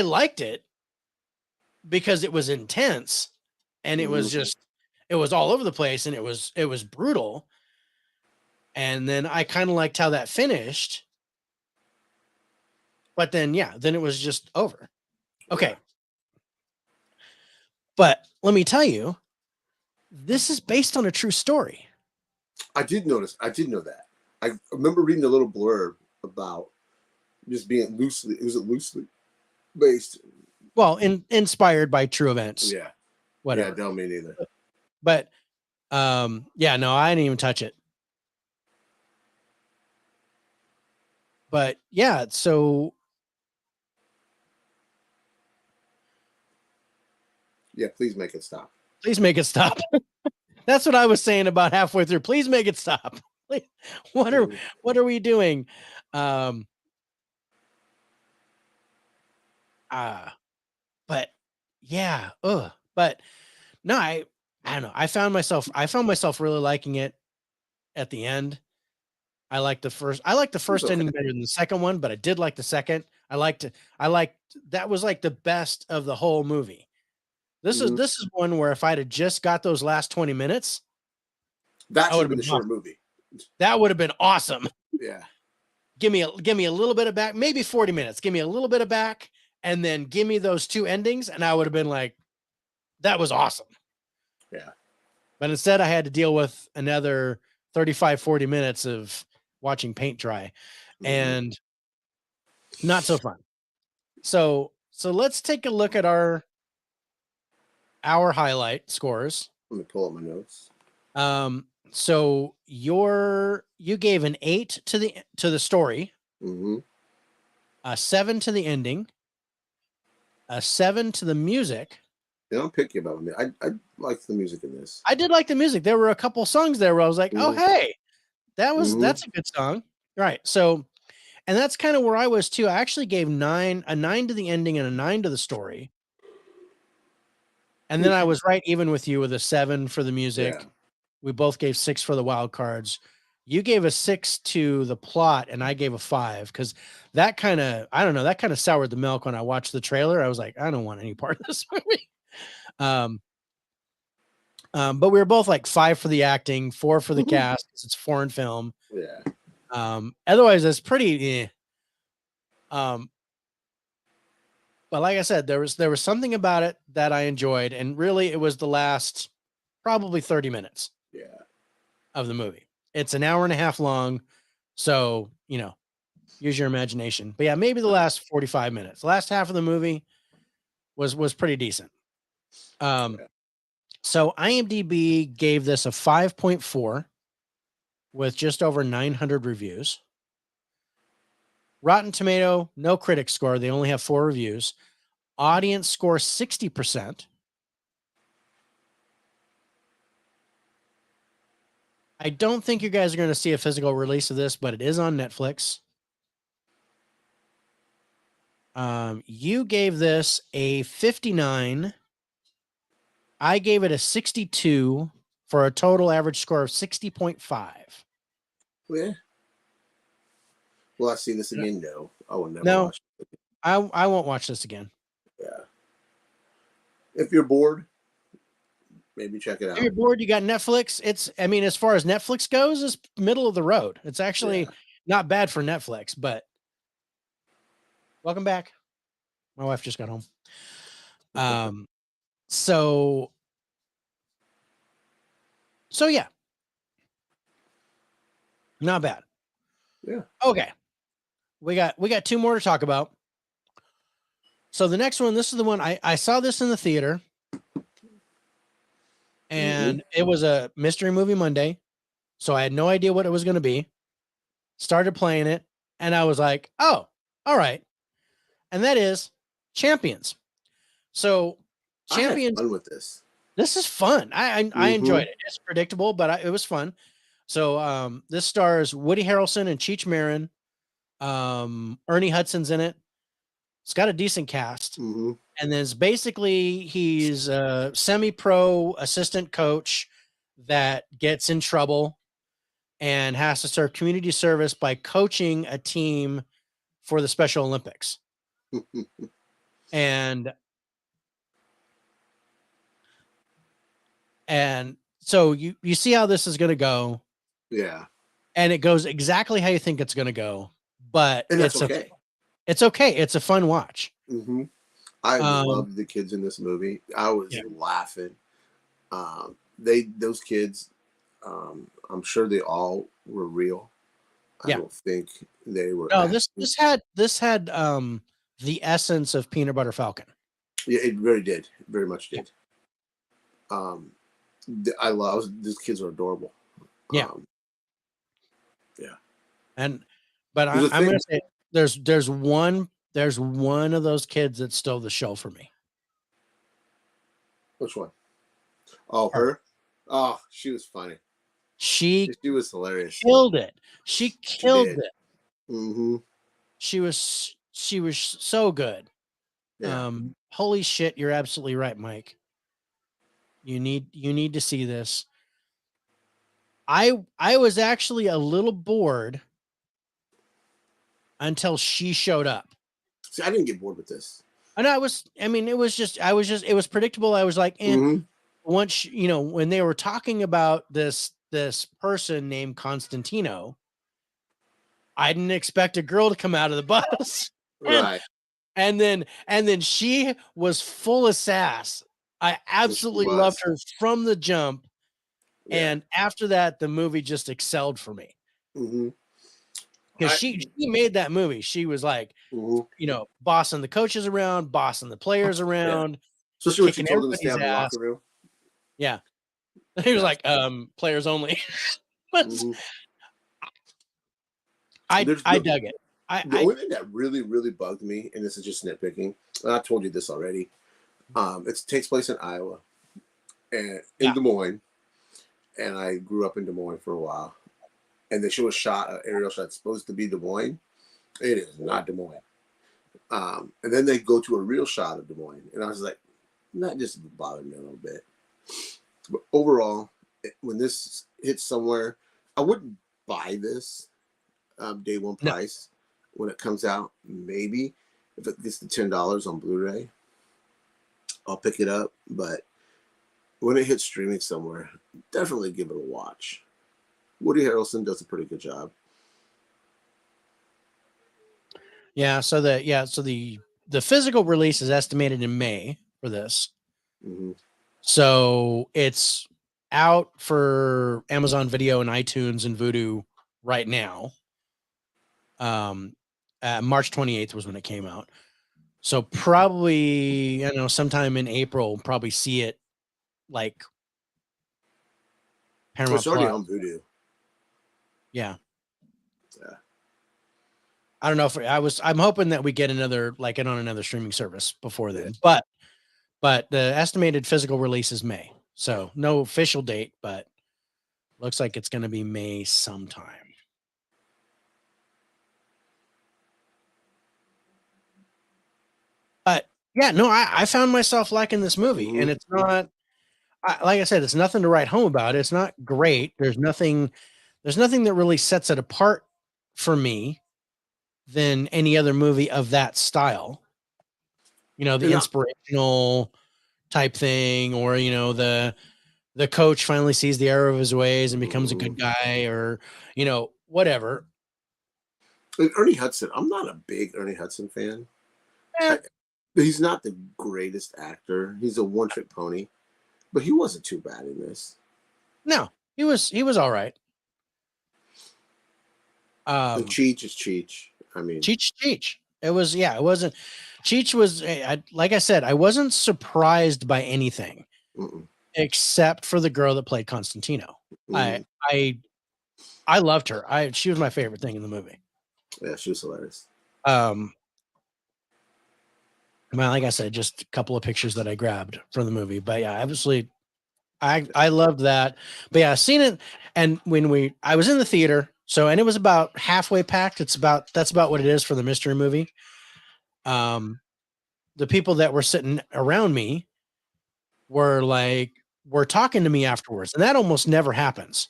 liked it because it was intense, and it was just, it was all over the place, and it was brutal. And then I kind of liked how that finished, but then then it was just over. Okay. But let me tell you, this is based on a true story. I did know that. I remember reading a little blurb about just being loosely based. Well, inspired by true events. Yeah. Whatever. Yeah, don't mean either. But no, I didn't even touch it. But yeah, so yeah, please make it stop. Please make it stop. That's what I was saying about halfway through. Please make it stop. What are we doing? But yeah, but no, I don't know. I found myself really liking it at the end. I liked the first ending better than the second one, but I did like the second. I liked that was like the best of the whole movie. This is one where if I'd have just got those last 20 minutes, that would have been a short movie. That would have been awesome. Yeah. Give me a little bit of back, maybe 40 minutes. Give me a little bit of back, and then give me those two endings, and I would have been like, that was awesome. Yeah. But instead I had to deal with another 35, 40 minutes of watching paint dry, and not so fun. So let's take a look at our highlight scores. Let me pull up my notes. So you gave an 8 to the story, a 7 to the ending, a 7 to the music. Yeah, I'm picky about it. I liked the music in this. I did like the music. There were a couple songs there where I was like, oh hey, that's a good song, right? So, and that's kind of where I was too. I actually gave a 9 to the ending and a 9 to the story. And then I was right even with you with a 7 for the music. Yeah. We both gave 6 for the wild cards. You gave a 6 to the plot, and I gave a 5 because that kind of soured the milk when I watched the trailer. I was like, I don't want any part of this movie. But we were both like 5 for the acting, 4 for the cast. It's foreign film. Yeah. Otherwise, it's pretty. But like I said, there was something about it that I enjoyed, and really, it was the last probably 30 minutes. Yeah. Of the movie. It's an hour and a half long, so Use your imagination. But yeah, maybe the last 45 minutes. The last half of the movie was pretty decent. So IMDb gave this a 5.4 with just over 900 reviews. Rotten Tomato, no critic score. They only have 4 reviews. Audience score 60%. I don't think you guys are going to see a physical release of this, but it is on Netflix. You gave this a 59. I gave it a 62 for a total average score of 60.5. Yeah. Will I see this again? No, I will never No, watch it. I won't watch this again. Yeah. If you're bored, maybe check it out. If you're bored, you got Netflix. I mean, as far as Netflix goes, it's middle of the road. It's actually not bad for Netflix, but welcome back. My wife just got home. So yeah. Not bad. Yeah. Okay. We got 2 more to talk about. So the next one, this is the one I saw this in the theater. And it was a mystery movie Monday. So I had no idea what it was going to be. Started playing it and I was like, "Oh, all right." And that is Champions. So Champions, I had fun with this. This is fun. I enjoyed it. It's predictable, but it was fun. So this stars Woody Harrelson and Cheech Marin. Ernie Hudson's in it. It's got a decent cast. And then it's basically he's a semi-pro assistant coach that gets in trouble and has to serve community service by coaching a team for the Special Olympics. And so you see how this is going to go. Yeah. And it goes exactly how you think it's going to go, but it's okay. It's okay. It's a fun watch. I loved the kids in this movie. I was laughing. Those kids, I'm sure they all were real. I don't think they were. No, this had the essence of Peanut Butter Falcon. Yeah, it very did. Very much did. I love these kids are adorable. Yeah. But I'm going to say there's one of those kids that stole the show for me. Which one? Oh, her. Oh, she was funny. She was hilarious. Killed it. She killed it. She was so good. Yeah. Holy shit, you're absolutely right, Mike. You need to see this. I was actually a little bored until she showed up. See, I didn't get bored with this. And it was predictable. I was like, once, when they were talking about this person named Constantino, I didn't expect a girl to come out of the bus. Right. And then she was full of sass. I absolutely loved her from the jump. Yeah. And after that, the movie just excelled for me. Because she made that movie. She was like, bossing the coaches around, bossing the players around. Especially when she told them to stay in the locker room. Yeah. He was like, players only. I dug it. The only thing that really, really bugged me, and this is just nitpicking, and I told you this already, it takes place in Iowa and in Des Moines, and I grew up in Des Moines for a while. And they show a shot, an aerial shot supposed to be Des Moines. It is not Des Moines. And then they go to a real shot of Des Moines. And I was like, that just bothered me a little bit. But overall, when this hits somewhere, I wouldn't buy this day one price when it comes out. Maybe if it gets to $10 on Blu-ray, I'll pick it up. But when it hits streaming somewhere, definitely give it a watch. Woody Harrelson does a pretty good job. Yeah, so the physical release is estimated in May for this. So it's out for Amazon Video and iTunes and Vudu right now. March 28th was when it came out. So probably, I don't know, sometime in April, we'll probably see it like Paramount It's already Plus. on Voodoo. Yeah. Yeah. I don't know if I'm hoping that we get another, like it on another streaming service before then, Yeah. but the estimated physical release is May. So no official date, but looks like it's going to be May sometime. But yeah, no, I found myself liking this movie, and it's not, like I said, it's nothing to write home about. It's not great. There's nothing that really sets it apart for me than any other movie of that style. You know, the inspirational type thing, or the coach finally sees the error of his ways and becomes a good guy, or whatever. And Ernie Hudson, I'm not a big Ernie Hudson fan. Eh, He's not the greatest actor. He's a one-trick pony, but he wasn't too bad in this. no, he was all right. Cheech is Cheech. I mean, Cheech. It wasn't. Cheech was, like I said, I wasn't surprised by anything except for the girl that played Constantino. I loved her. She was my favorite thing in the movie. Yeah, she was hilarious. Well, like I said, just a couple of pictures that I grabbed from the movie, but yeah, obviously, I loved that. But yeah, seen it, and I was in the theater, and it was about halfway packed. That's about what it is for the mystery movie. The people that were sitting around me were talking to me afterwards, and that almost never happens.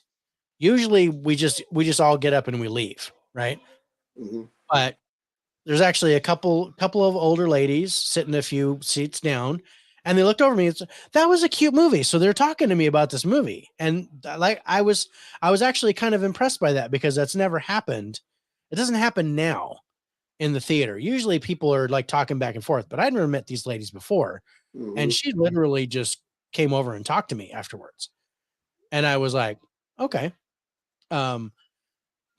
Usually, we just all get up and we leave, right? But there's actually a couple of older ladies sitting a few seats down, and they looked over me. That was a cute movie. So they're talking to me about this movie. And like, I was actually kind of impressed by that, because that's never happened. It doesn't happen now in the theater. Usually people are like talking back and forth, but I'd never met these ladies before. And she literally just came over and talked to me afterwards. And I was like, okay. But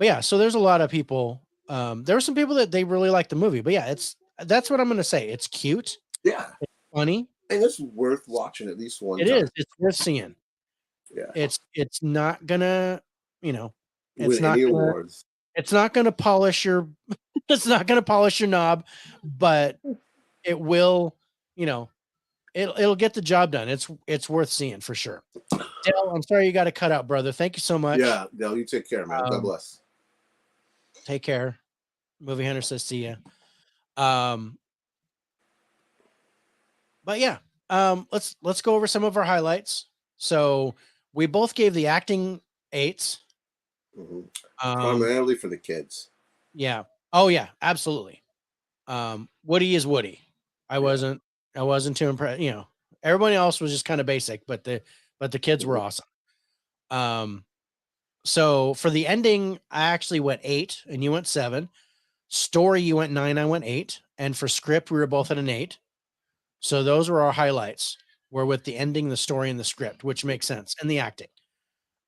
yeah, so there's a lot of people. There were some people that they really liked the movie, but yeah, that's what I'm going to say. It's cute. Yeah. It's funny. And it's worth watching at least one time. It is. It's worth seeing. Yeah. It's not gonna, it's win not any gonna, awards. It's not gonna polish your it's not gonna polish your knob, but it will, it'll get the job done. It's worth seeing for sure. Dale, I'm sorry you got to cut out, brother. Thank you so much. Yeah, Dale, you take care, man. God bless. Take care. Movie Hunter says see ya. But yeah, let's go over some of our highlights. So we both gave the acting 8s. Primarily for the kids. Yeah. Oh yeah, absolutely. Woody is Woody. I wasn't too impressed. Everybody else was just kind of basic, but the kids were awesome. So for the ending, I actually went 8 and you went 7. Story, you went 9, I went 8. And for script, we were both at an 8. So those were our highlights. Were with the ending, the story, and the script, which makes sense, and the acting.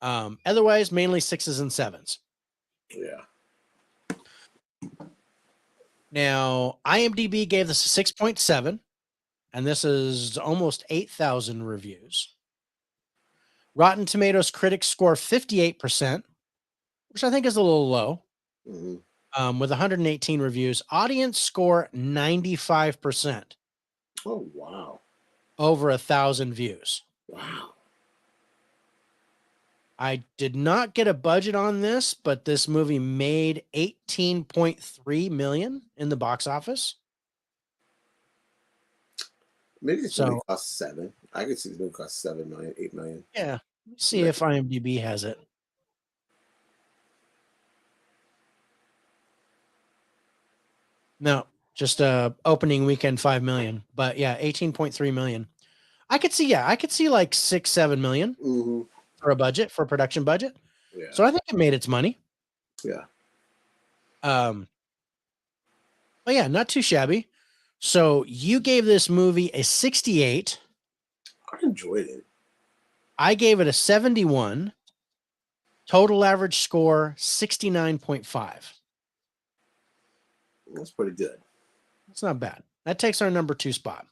Otherwise, mainly 6s and 7s. Yeah. Now, IMDb gave this a 6.7, and this is almost 8,000 reviews. Rotten Tomatoes critics score 58%, which I think is a little low, with 118 reviews. Audience score 95%. Oh, wow. Over 1,000 views. Wow. I did not get a budget on this, but this movie made $18.3 million in the box office. Maybe this movie cost 7. I could see this movie cost 7 million, 8 million. Yeah. Let's see if IMDb has it. No, just opening weekend 5 million. But yeah, 18.3 million. I could see like 6-7 million for a production budget. Yeah. So I think it made its money. Yeah. But yeah, not too shabby. So you gave this movie a 68. I enjoyed it. I gave it a 71. Total average score 69.5. That's pretty good. It's not bad. That takes our number 2 spot.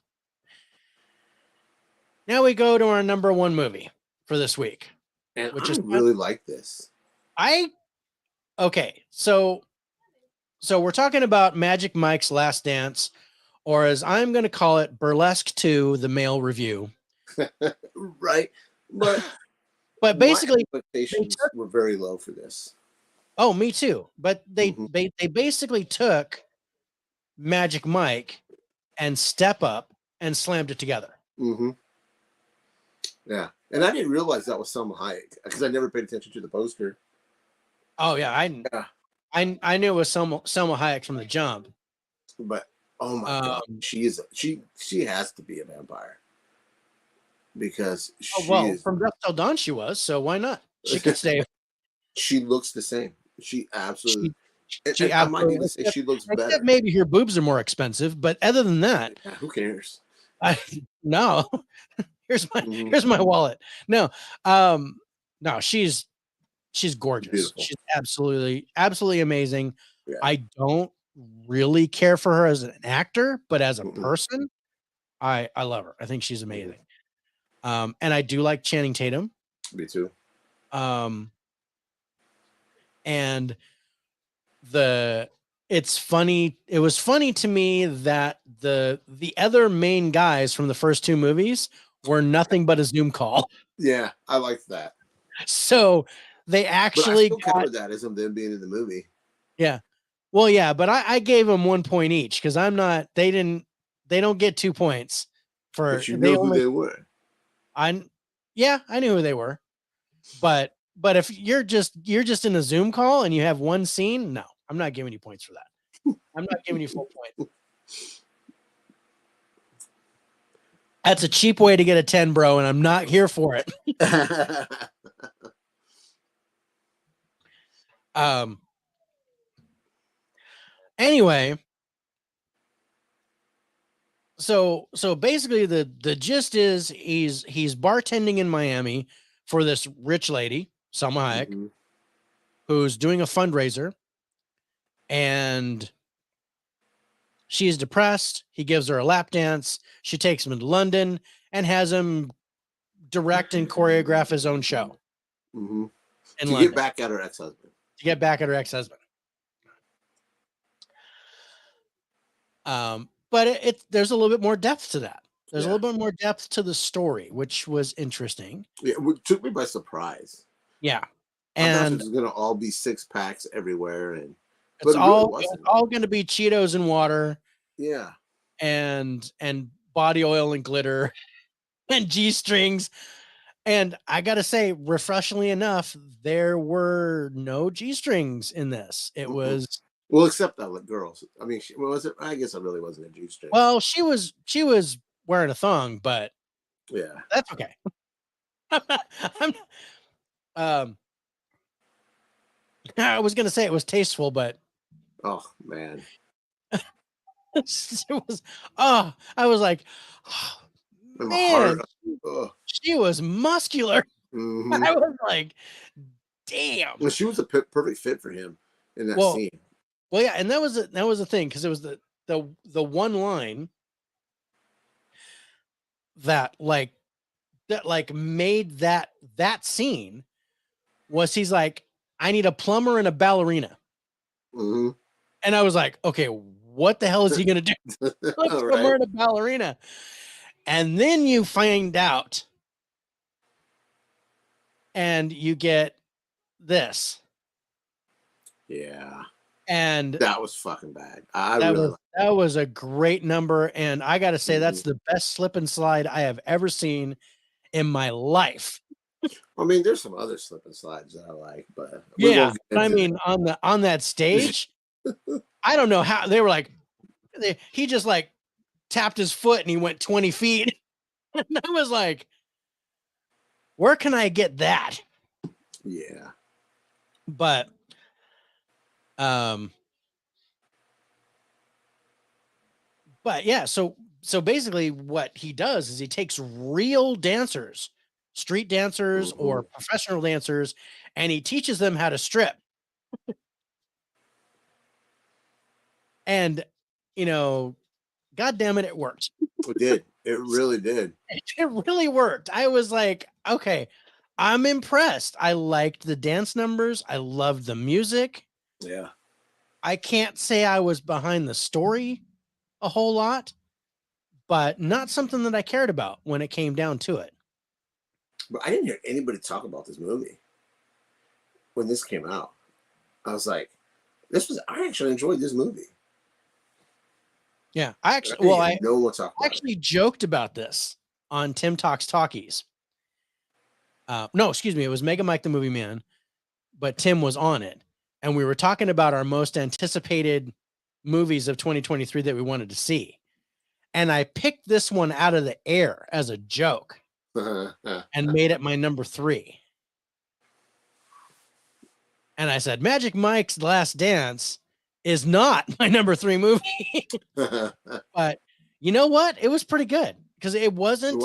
Now we go to our number 1 movie for this week, And which I is really like this. Okay. So we're talking about Magic Mike's Last Dance, or as I'm going to call it, Burlesque 2, the male review. Right. But basically, my expectations were very low for this. Oh, me too. But they basically took Magic Mike and Step Up and slammed it together. Mm-hmm. Yeah, and I didn't realize that was Selma Hayek because I never paid attention to the poster. Oh yeah, I knew it was Selma Hayek from the jump. But oh my god, she has to be a vampire because from Dusk Till Dawn she was, so why not? She could stay. She looks the same. She absolutely. I might even say she looks better. Maybe her boobs are more expensive, but other than that, yeah, who cares? No. Here's my wallet. No, no, she's gorgeous. Beautiful. She's absolutely amazing. Yeah. I don't really care for her as an actor, but as a person, I love her. I think she's amazing. And I do like Channing Tatum. Me too. And it's funny. It was funny to me that the other main guys from the first 2 movies were nothing but a Zoom call. Yeah, I liked that. So they actually counted that as them being in the movie. Yeah. Well, yeah, but I gave them 1 point each because they don't get 2 points for. But you know who they were. I knew who they were, but if you're just in a Zoom call and you have one scene, no, I'm not giving you points for that. I'm not giving you full points. That's a cheap way to get a 10, bro, and I'm not here for it. Anyway, so basically the gist is he's bartending in Miami for this rich lady, Salma Hayek, who's doing a fundraiser, and she's depressed. He gives her a lap dance. She takes him to London and has him direct and choreograph his own show. To get back at her ex-husband. But there's a little bit more depth to that. There's a little bit more depth to the story, which was interesting. Yeah, it took me by surprise. Yeah. And it's going to all be 6-packs everywhere. It's all going to be Cheetos and water. Yeah. And body oil and glitter and G-strings. And I got to say, refreshingly enough, there were no G-strings in this. It was... Well, except that girls. I mean, was it? I guess it really wasn't a G-string. Well, she was wearing a thong, but yeah, that's okay. I was gonna say it was tasteful, but oh man, it was. Oh, I was like, oh, man, she was muscular. I was like, damn. Well, she was a perfect fit for him in that scene. Well, yeah, and that was the thing, because it was the one line that made that scene was he's like, I need a plumber and a ballerina. And I was like, okay, what the hell is he gonna do? A plumber and a ballerina. And then you find out, and you get this. Yeah. And that was fucking bad. That was a great number, and I got to say that's the best slip and slide I have ever seen in my life. I mean, there's some other slip and slides that I like, but yeah, but I mean, on that stage, I don't know how they were like. He just like tapped his foot and he went 20 feet, and I was like, "Where can I get that?" Yeah, but yeah, so basically what he does is he takes real dancers, street dancers or professional dancers, and he teaches them how to strip. And, God damn it, it worked. It did. It really did. It really worked. I was like, okay, I'm impressed. I liked the dance numbers. I loved the music. Yeah. I can't say I was behind the story a whole lot, but not something that I cared about when it came down to it. But I didn't hear anybody talk about this movie when this came out. I was like, I actually enjoyed this movie. Yeah, I actually joked about this on Tim Talks Talkies. No, excuse me, it was Mega Mike the Movie Man, but Tim was on it, and we were talking about our most anticipated movies of 2023 that we wanted to see. And I picked this one out of the air as a joke and made it my number 3. And I said, Magic Mike's Last Dance is not my number 3 movie. But you know what? It was pretty good because it wasn't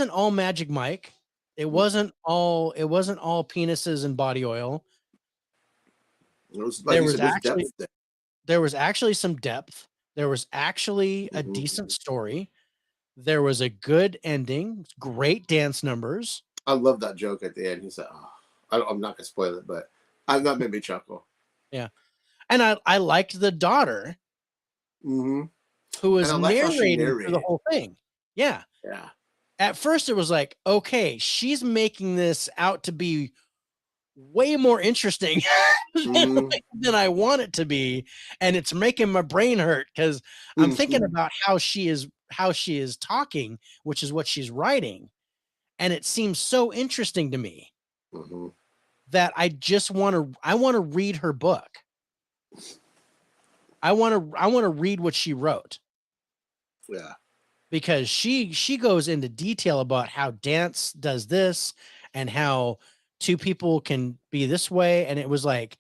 all Magic Mike. It wasn't all penises and body oil. There was actually some depth. There was actually a decent story. There was a good ending, great dance numbers. I love that joke at the end. He said, I'm not gonna spoil it, but that made me chuckle. Yeah. And I liked the daughter who was narrating through the whole thing. Yeah. Yeah. At first it was like, okay, she's making this out to be way more interesting than I want it to be. And it's making my brain hurt because I'm thinking about how she is talking, which is what she's writing. And it seems so interesting to me that I want to read her book. I want to read what she wrote. Yeah. Because she goes into detail about how dance does this and how two people can be this way. And it was like,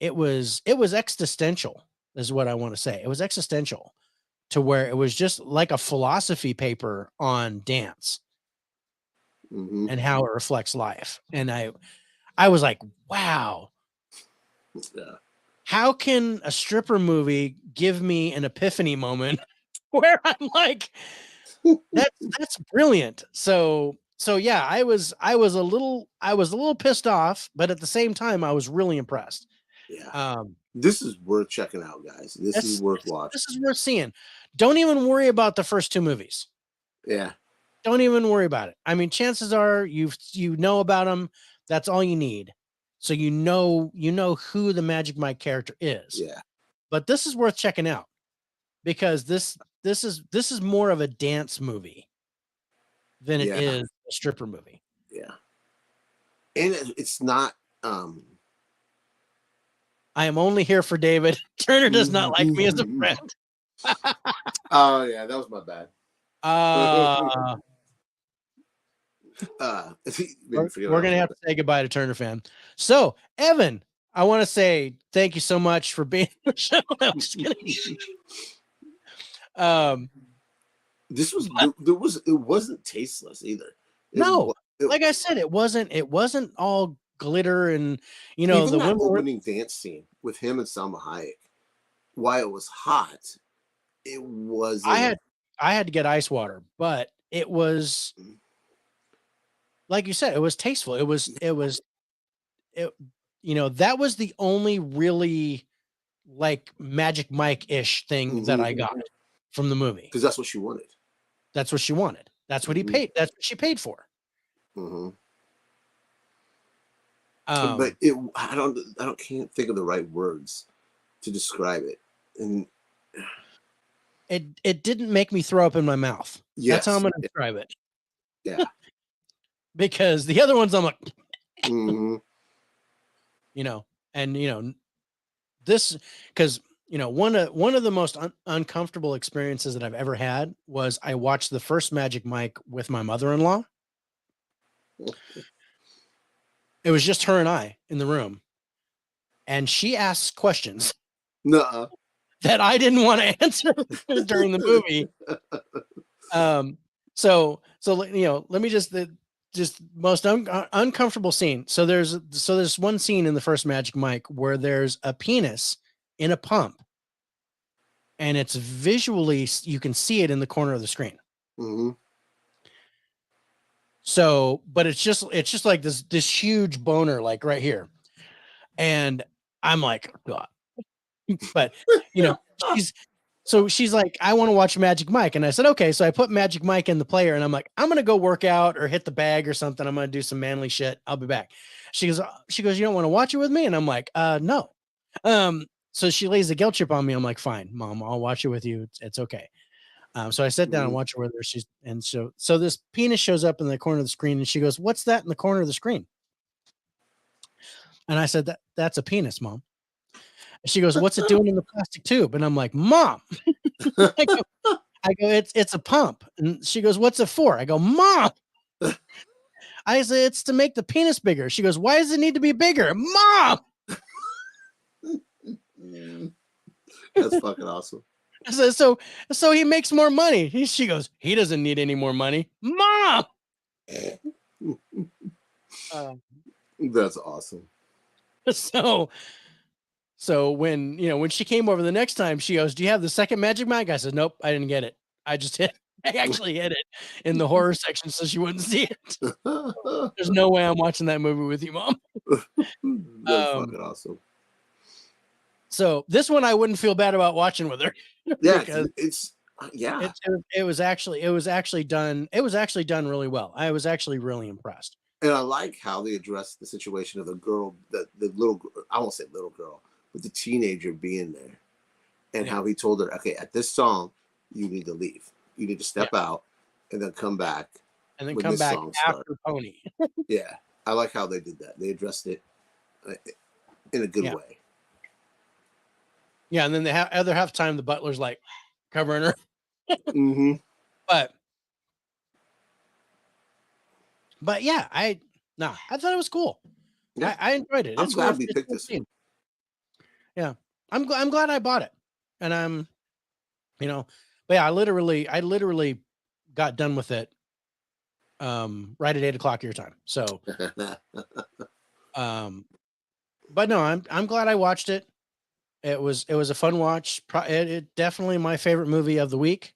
it was existential is what I want to say. It was existential to where it was just like a philosophy paper on dance and how it reflects life. And I was like, wow. Yeah. How can a stripper movie give me an epiphany moment where I'm like, that's brilliant. So yeah, I was a little pissed off, but at the same time, I was really impressed. Yeah. This is worth checking out, guys. This is worth watching. This is worth seeing. Don't even worry about the first 2 movies. Yeah. Don't even worry about it. I mean, chances are you know about them. That's all you need. So you know who the Magic Mike character is. Yeah. But this is worth checking out because this is more of a dance movie than it is a stripper movie. Yeah. And it's not I am only here for David. Turner does not like me as a friend. Oh yeah, that was my bad. We're gonna have to say goodbye to Turner fan. So Evan, I want to say thank you so much for being on the show. I'm just kidding. It wasn't tasteless either. Like I said, it wasn't all glitter and even the opening dance scene with him and Salma Hayek. While it was hot, it was. I had to get ice water, but it was like you said, it was tasteful. That was the only really like Magic Mike-ish thing that I got from the movie. Because that's what she wanted. That's what she wanted. That's what he paid. That's what she paid for. But I can't think of the right words to describe it. And it didn't make me throw up in my mouth. Yes. That's how I'm going to describe it. Yeah. Because the other ones I'm like, this, because, one of the most uncomfortable experiences that I've ever had was I watched the first Magic Mike with my mother-in-law. It was just her and I in the room. And she asked questions that I didn't want to answer during the movie. So let me just most uncomfortable scene. So there's one scene in the first Magic Mike where there's a penis in a pump, and it's visually, you can see it in the corner of the screen. Mm-hmm. So, but it's just like this huge boner, like right here. And I'm like, God. But she's like, I want to watch Magic Mike. And I said, okay. So I put Magic Mike in the player and I'm like, I'm going to go work out or hit the bag or something. I'm going to do some manly shit. I'll be back. She goes, you don't want to watch it with me? And I'm like, no. So she lays the guilt trip on me. I'm like, fine, Mom, I'll watch it with you. It's okay. So I sat down and watched it with her. So this penis shows up in the corner of the screen and she goes, what's that in the corner of the screen? And I said, that's a penis, Mom. And she goes, what's it doing in the plastic tube? And I'm like, Mom. I go, it's a pump. And she goes, what's it for? I go, Mom. I say, it's to make the penis bigger. She goes, why does it need to be bigger? Mom. That's fucking awesome. I said, so he makes more money. She goes, he doesn't need any more money. Mom. That's awesome. So when she came over the next time, she goes, do you have the second Magic Mike? I said, nope, I didn't get it. I actually hid it in the horror section so she wouldn't see it. There's no way I'm watching that movie with you, Mom. That's fucking awesome. So this one I wouldn't feel bad about watching with her. Yeah, because it was actually done really well. I was actually really impressed. And I like how they addressed the situation of the girl, the little, I won't say little girl, but the teenager being there, and how he told her, okay, at this song, you need to leave. You need to step out and then come back. And then come back after Pony. Yeah. I like how they did that. They addressed it in a good way. Yeah. And then the other half time, the butler's like covering her. Mm-hmm. But yeah, I thought it was cool. Yeah. I enjoyed it. I'm glad we picked this one. Yeah. I'm glad I bought it. And but yeah, I literally got done with it right at 8:00 your time. So but no, I'm glad I watched it. It was a fun watch. It definitely my favorite movie of the week.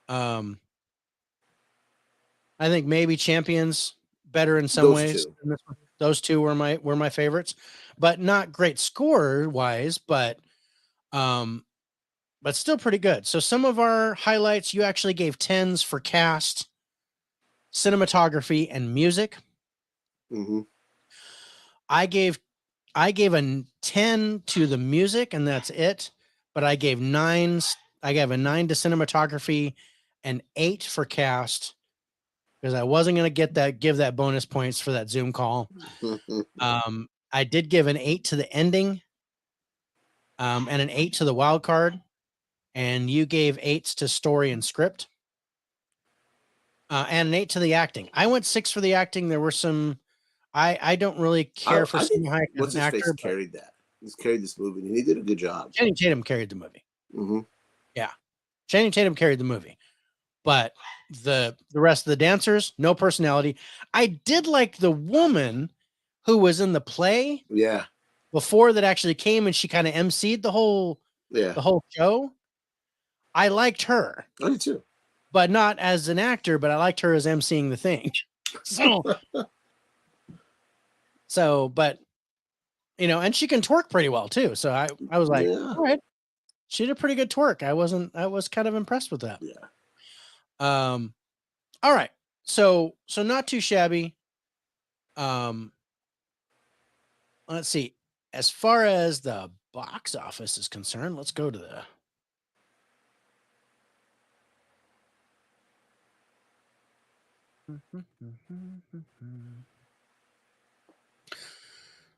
I think maybe Champions better in some ways. Those two were my favorites, but not great score wise, but still pretty good. So some of our highlights, you actually gave 10s for cast, cinematography, and music. Mm-hmm. I gave a 10 to the music, and that's it. But I gave 9s. I gave a 9 to cinematography, and 8 for cast because I wasn't going to give that bonus points for that Zoom call. I did give an 8 to the ending, and an 8 to the wild card, and you gave 8s to story and script, and an 8 to the acting. I went 6 for the acting. There were some. I don't really care for Salma Hayek as an actor. Carried that. He's carried this movie, and he did a good job. Channing Tatum carried the movie. Mm-hmm. Yeah, Channing Tatum carried the movie, but the rest of the dancers, no personality. I did like the woman who was in the play. Yeah. Before that actually came and she kind of emceed the whole show. I liked her. I did too. But not as an actor, but I liked her as emceeing the thing. But and she can twerk pretty well too. So I was like, all right, she did a pretty good twerk. I was kind of impressed with that. Yeah. All right. So not too shabby. Let's see. As far as the box office is concerned, let's go to the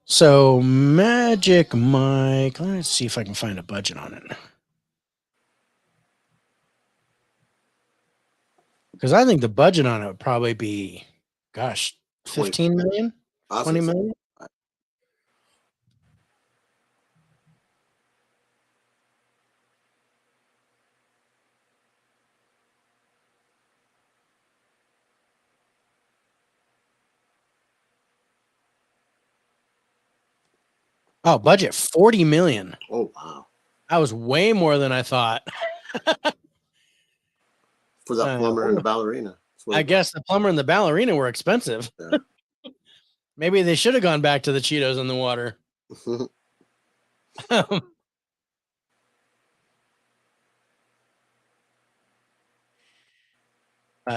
So Magic Mike, let's see if I can find a budget on it. Because I think the budget on it would probably be, 15 million, 20 million. Oh, budget 40 million. Oh wow. That was way more than I thought. For that plumber and the ballerina. I guess the plumber and the ballerina were expensive. Yeah. Maybe they should have gone back to the Cheetos in the water.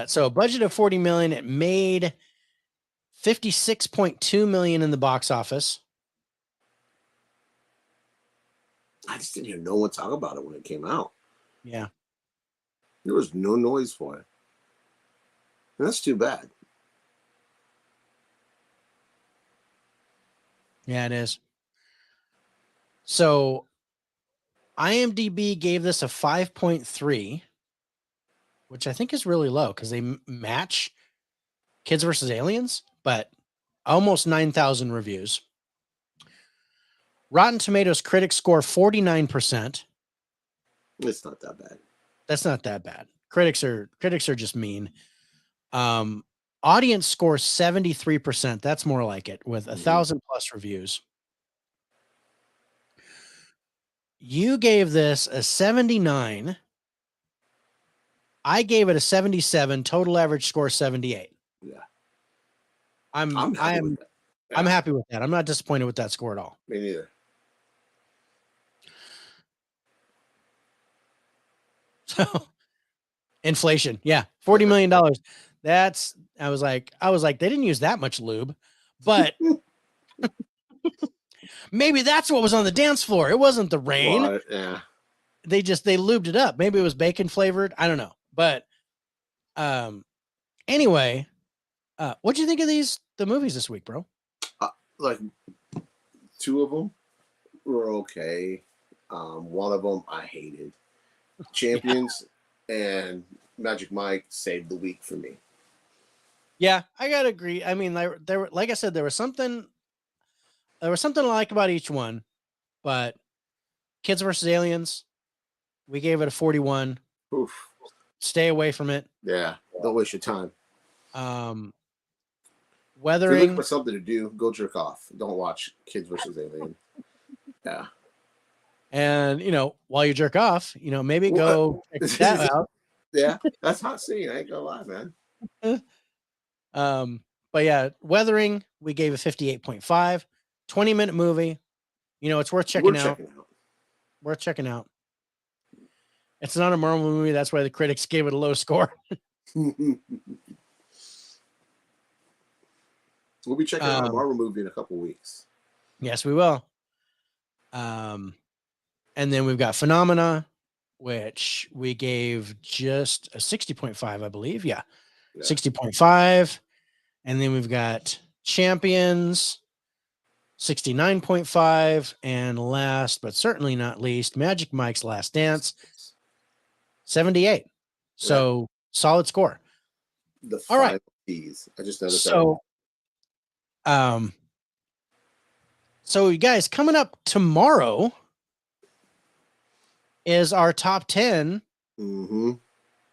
So a budget of 40 million, it made 56.2 million in the box office. I just didn't hear no one talk about it when it came out. Yeah. There was no noise for it. And that's too bad. Yeah, it is. So IMDb gave this a 5.3, which I think is really low because they match Kids versus Aliens, but almost 9,000 reviews. Rotten Tomatoes critics score 49%. It's not that bad. That's not that bad. Critics are just mean. Audience score 73%. That's more like it with 1,000 plus reviews. You gave this a 79. I gave it a 77. Total average score 78. Yeah. I'm happy with that. Yeah. I'm happy with that. I'm not disappointed with that score at all. Me neither. So inflation. Yeah. $40 million. I was like, they didn't use that much lube, but maybe that's what was on the dance floor. It wasn't the rain. Well, yeah. They lubed it up. Maybe it was bacon flavored. I don't know. But anyway, what'd you think of the movies this week, bro? Like 2 of them were okay. One of them I hated. Champions and Magic Mike saved the week for me. Yeah, I gotta agree. I mean, there were, like I said, there was something I like about each one, but Kids versus Aliens, we gave it a 41. Oof. Stay away from it. Yeah, don't waste your time. Weathering. If you're looking for something to do, go jerk off. Don't watch Kids versus Alien. Yeah. And while you jerk off, maybe go check that out. Yeah, that's hot scene. I ain't gonna lie, man. But yeah, Weathering, we gave a 58.5. 20-minute movie. It's worth checking out. Worth checking out. It's not a Marvel movie. That's why the critics gave it a low score. We'll be checking out a Marvel movie in a couple weeks. Yes, we will. And then we've got Phenomena, which we gave just a 60.5, I believe. Yeah. 60.5. And then we've got Champions, 69.5. And last but certainly not least, Magic Mike's Last Dance, 78. So solid score. All right. Keys. I just noticed that. So you guys, coming up tomorrow is our top 10,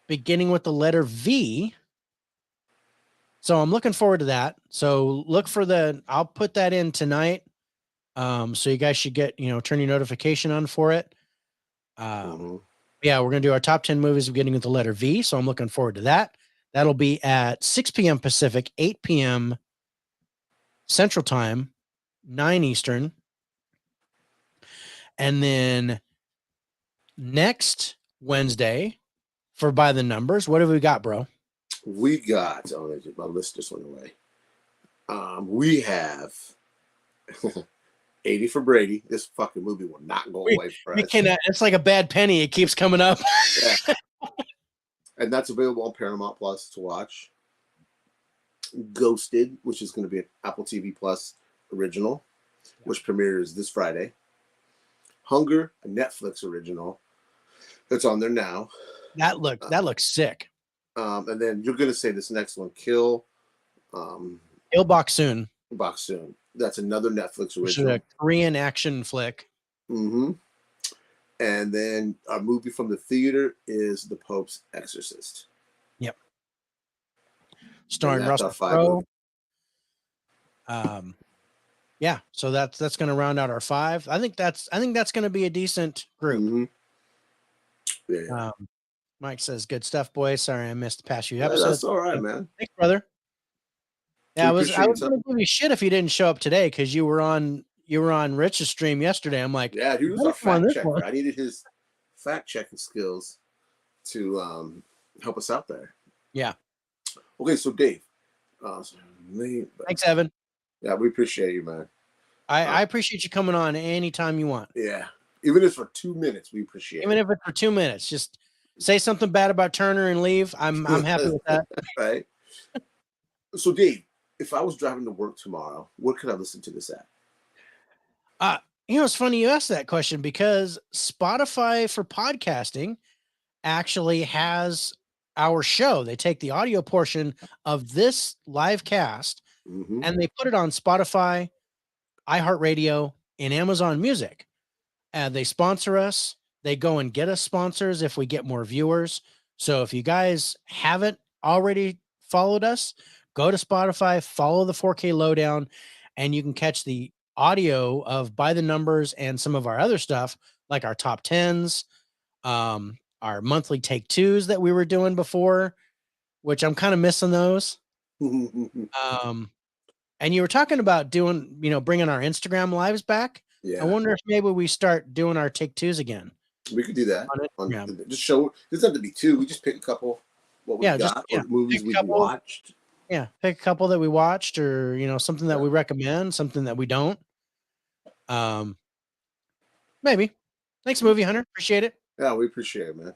beginning with the letter V. So I'm looking forward to that. So look for I'll put that in tonight. So you guys should get, turn your notification on for it. Yeah, we're going to do our top 10 movies beginning with the letter V. So I'm looking forward to that. That'll be at 6 p.m. Pacific, 8 p.m. Central Time, 9 Eastern. And then next Wednesday for By the Numbers, what have we got, bro? We got, my list just went away. We have 80 for Brady. This fucking movie will not go away for us. It's like a bad penny. It keeps coming up. Yeah. And that's available on Paramount Plus to watch. Ghosted, which is going to be an Apple TV Plus original, which premieres this Friday. Hunger, a Netflix original that's on there now. That looks sick. And then you're going to say this next one, Kill Boksoon. Boksoon. That's another Netflix original. A Korean action flick. And then our movie from the theater is The Pope's Exorcist. Yep. Starring Russell Crowe. Yeah, so that's going to round out our 5. I think that's going to be a decent group. Mm-hmm. Yeah. Mike says, "Good stuff, boys. Sorry I missed the past few Yeah, episodes." that's all right, man. Thanks, brother. Yeah, We I was appreciate going to give you shit if you didn't show up today because you were on Rich's stream yesterday. I'm like, yeah, he "You was better our come on fact this checker. one." I needed his fact checking skills to help us out there. Yeah. Okay, so Dave. Thanks, Evan. Yeah, we appreciate you, man. I appreciate you coming on anytime you want. Yeah, even if it's for 2 minutes, we appreciate Even it. if it's for 2 minutes, just say something bad about Turner and leave. I'm happy with that. Right. So, Dave, if I was driving to work tomorrow, what could I listen to this at? It's funny you asked that question because Spotify for podcasting actually has our show. They take the audio portion of this live cast and they put it on Spotify, iHeartRadio, and Amazon Music. And they sponsor us. They go and get us sponsors if we get more viewers. So if you guys haven't already followed us, go to Spotify, follow the 4K Lowdown, and you can catch the audio of By the Numbers and some of our other stuff, like our top 10s, our monthly take 2s that we were doing before, which I'm kind of missing those. And you were talking about doing, bringing our Instagram lives back. Yeah. I wonder if maybe we start doing our take 2s again. We could do that. Just show. It doesn't have to be 2. We just pick a couple. What we got, or movies we watched. Yeah, pick a couple that we watched, or something that we recommend, something that we don't. Maybe. Thanks, Movie Hunter. Appreciate it. Yeah, we appreciate it, man.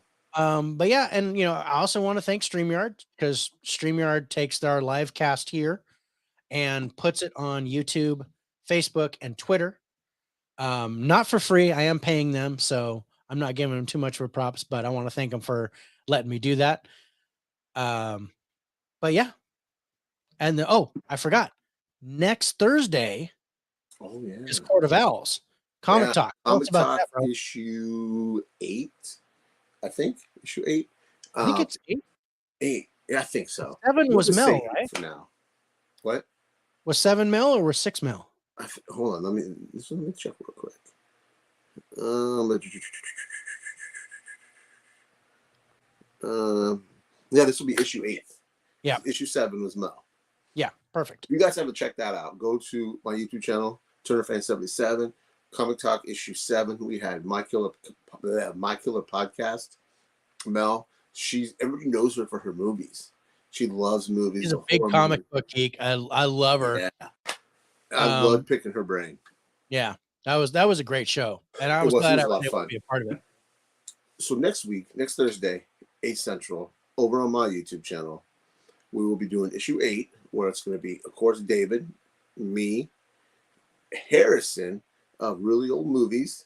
But yeah, and I also want to thank StreamYard because StreamYard takes our live cast here and puts it on YouTube, Facebook, and Twitter. Not for free. I am paying them, so I'm not giving them too much for props, but I want to thank them for letting me do that. But yeah. And I forgot. Next Thursday is Court of Owls. Comic Talk. Comic Talk that, issue 8, I think. Issue 8. I think it's 8. 8. Yeah, I think so. 7 was Mel, right? For now. What? Was 7 Mel or was 6 Mel? Hold on. Let me check real quick. Yeah, this will be issue 8. Yeah. Issue 7 was Mel. Yeah, perfect. You guys have to check that out. Go to my YouTube channel, TurnerFan77, Comic Talk issue 7. We had My Killer Podcast. Mel, everybody knows her for her movies. She loves movies. She's a big comic book geek. I love her. Yeah. I love picking her brain. Yeah, that was a great show, and I was glad I was able to be a part of it. So next Thursday, 8 Central, over on my YouTube channel, we will be doing issue 8, where it's going to be, of course, David, me, Harrison of Really Old Movies,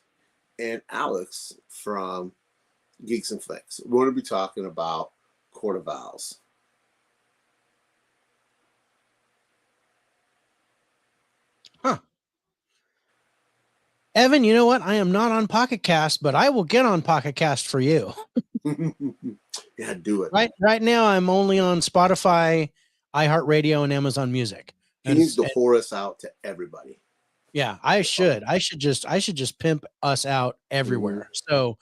and Alex from Geeks and Flicks. We're going to be talking about Court of Owls. Huh. Evan, you know what? I am not on Pocket Cast, but I will get on Pocket Cast for you. Yeah, do it. Right now, I'm only on Spotify, iHeartRadio, and Amazon Music. He needs to whore us out to everybody. Yeah, I should just pimp us out everywhere. So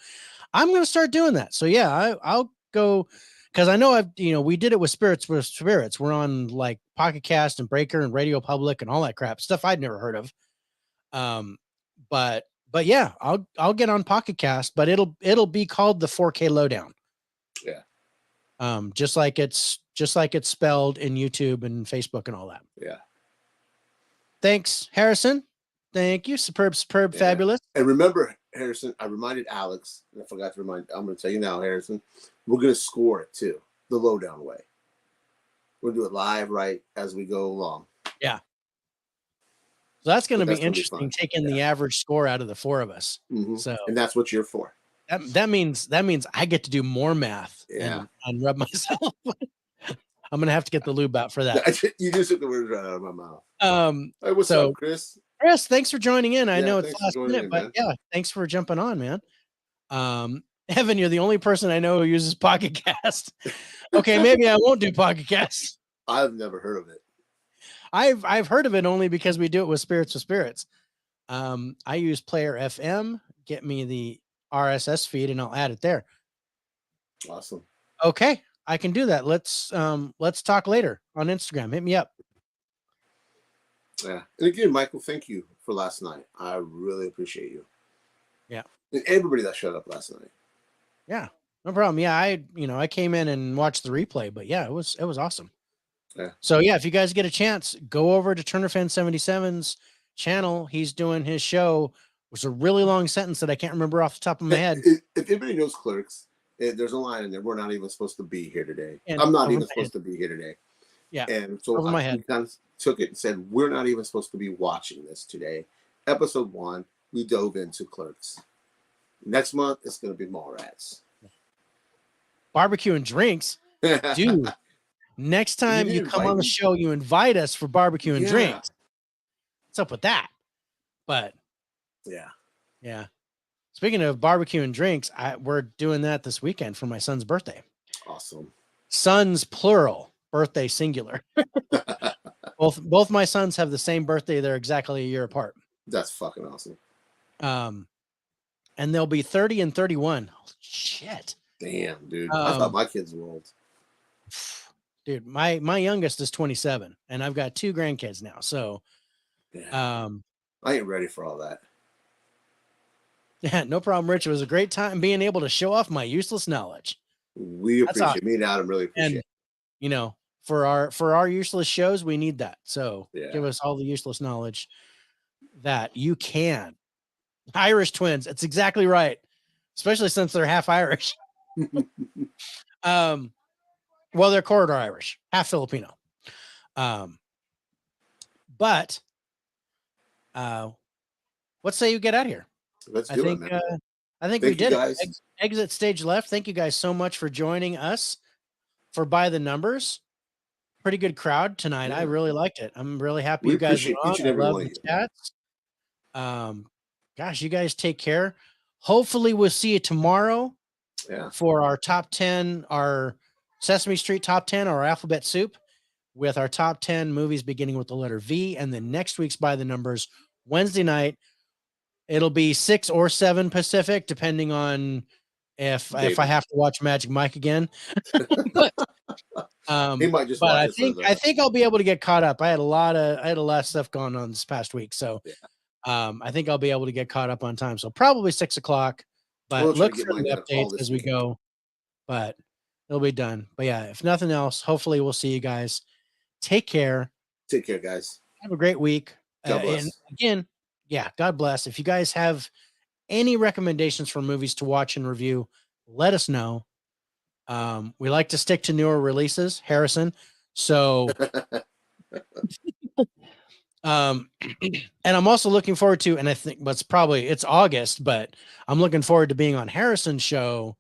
I'm going to start doing that. So yeah, I'll go, because I know we did it with Spirits. We're on like Pocket Cast and Breaker and Radio Public and all that crap stuff I'd never heard of. But yeah, I'll get on Pocket Cast, but it'll be called the 4K Lowdown. Yeah. Just like it's spelled in YouTube and Facebook and all that. Yeah. Thanks, Harrison. Thank you. Superb, fabulous. And remember, Harrison, I reminded Alex, and I forgot to remind, I'm going to tell you now, Harrison, we're going to score it too, the Lowdown way. We'll do it live right as we go along. Yeah. So that's going to be interesting, taking the average score out of the 4 of us. So, and that's what you're for. That means I get to do more math and rub myself. I'm gonna have to get the lube out for that. You just took the words right out of my mouth. Hey, what's up, Chris? Chris, thanks for joining in. I know it's last minute, but yeah, thanks for jumping on, man. Evan, you're the only person I know who uses Pocket Cast. Okay, maybe I won't do Pocket Cast. I've never heard of it. I've heard of it only because we do it with Spirits with Spirits. I use Player FM. Get me the RSS feed, and I'll add it there. Awesome. Okay, I can do that. Let's talk later on Instagram. Hit me up. Yeah. And again, Michael, thank you for last night. I really appreciate you. Yeah. And everybody that showed up last night. Yeah. No problem. Yeah, I came in and watched the replay, but yeah, it was awesome. Yeah. So yeah, if you guys get a chance, go over to Turner Fan 77's channel. He's doing his show. It was a really long sentence that I can't remember off the top of my head. If anybody knows Clerks, there's a line in there. We're not even supposed to be here today. And I'm not even supposed to be here today. Yeah. And so over my we head. kind of took it and said, we're not even supposed to be watching this today. Episode 1, we dove into Clerks. Next month, it's going to be Mallrats. Barbecue and drinks. Dude, next time you come on the show, you invite us for barbecue and drinks. What's up with that? But yeah. Speaking of barbecue and drinks, we're doing that this weekend for my son's birthday. Awesome. Sons plural, birthday singular. both my sons have the same birthday. They're exactly a year apart. That's fucking awesome. And they'll be 30 and 31. Holy shit. Damn, dude. I thought my kids were old. Dude, my youngest is 27, and I've got 2 grandkids now. So, I ain't ready for all that. Yeah, no problem, Rich. It was a great time being able to show off my useless knowledge. We appreciate it. Me and Adam really appreciate it. For our useless shows, we need that. So give us all the useless knowledge that you can. Irish twins. It's exactly right. Especially since they're half Irish. Well, they're corridor Irish, half Filipino. But what say you get out of here? Let's do it, man. I think we did it. Exit stage left. Thank you guys so much for joining us for By the Numbers. Pretty good crowd tonight. I really liked it. I'm really happy you guys were on. I love the chats. Gosh, you guys take care. Hopefully we'll see you tomorrow for our top 10, our Sesame Street top 10, our alphabet soup with our top 10 movies beginning with the letter V. And then next week's By the Numbers, Wednesday night. It'll be 6 or 7 Pacific, depending on if I have to watch Magic Mike again. He might just. But I think I'll be able to get caught up. I had a lot of stuff going on this past week, so I think I'll be able to get caught up on time. So probably 6 o'clock. But look for the updates as we go. But it'll be done. But yeah, if nothing else, hopefully we'll see you guys. Take care. Take care, guys. Have a great week. God bless. And again. Yeah, God bless. If you guys have any recommendations for movies to watch and review, let us know. We like to stick to newer releases, Harrison. So, and I'm also looking forward to, and I think it's August, but I'm looking forward to being on Harrison's show,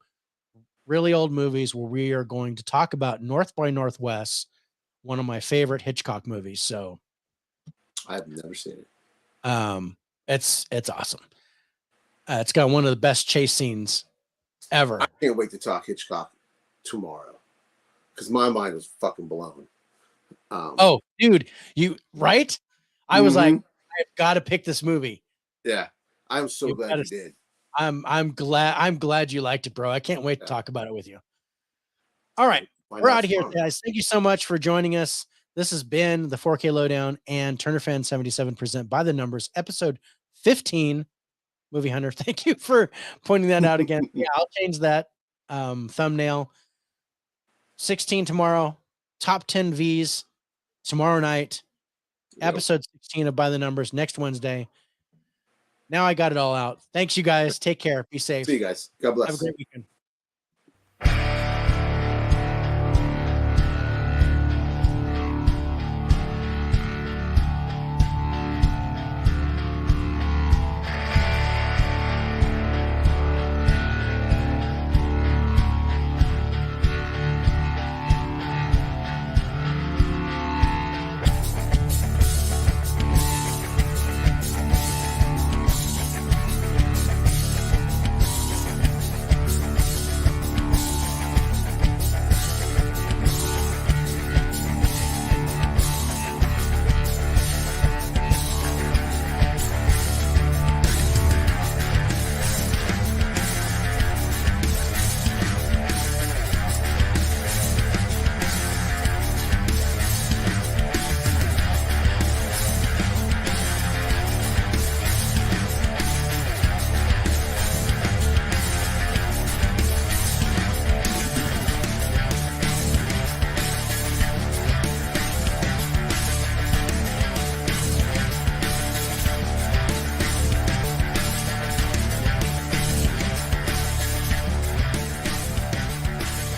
Really Old Movies, where we are going to talk about North by Northwest, one of my favorite Hitchcock movies. So, I've never seen it. It's awesome. It's got one of the best chase scenes ever. I can't wait to talk Hitchcock tomorrow because my mind was fucking blown. Oh, dude, I was like, I've got to pick this movie. Yeah, I'm so glad you did. I'm glad you liked it, bro. I can't wait to talk about it with you. All right, we're out of here, guys. Thank you so much for joining us. This has been the 4K Lowdown and Turner Fan 77 present By the Numbers, episode 15. Movie Hunter, thank you for pointing that out again. Yeah, I'll change that thumbnail. 16 tomorrow, top 10 Vs tomorrow night, episode 16 of By the Numbers next Wednesday. Now I got it all out. Thanks, you guys. Take care. Be safe. See you guys. God bless. Have a great weekend.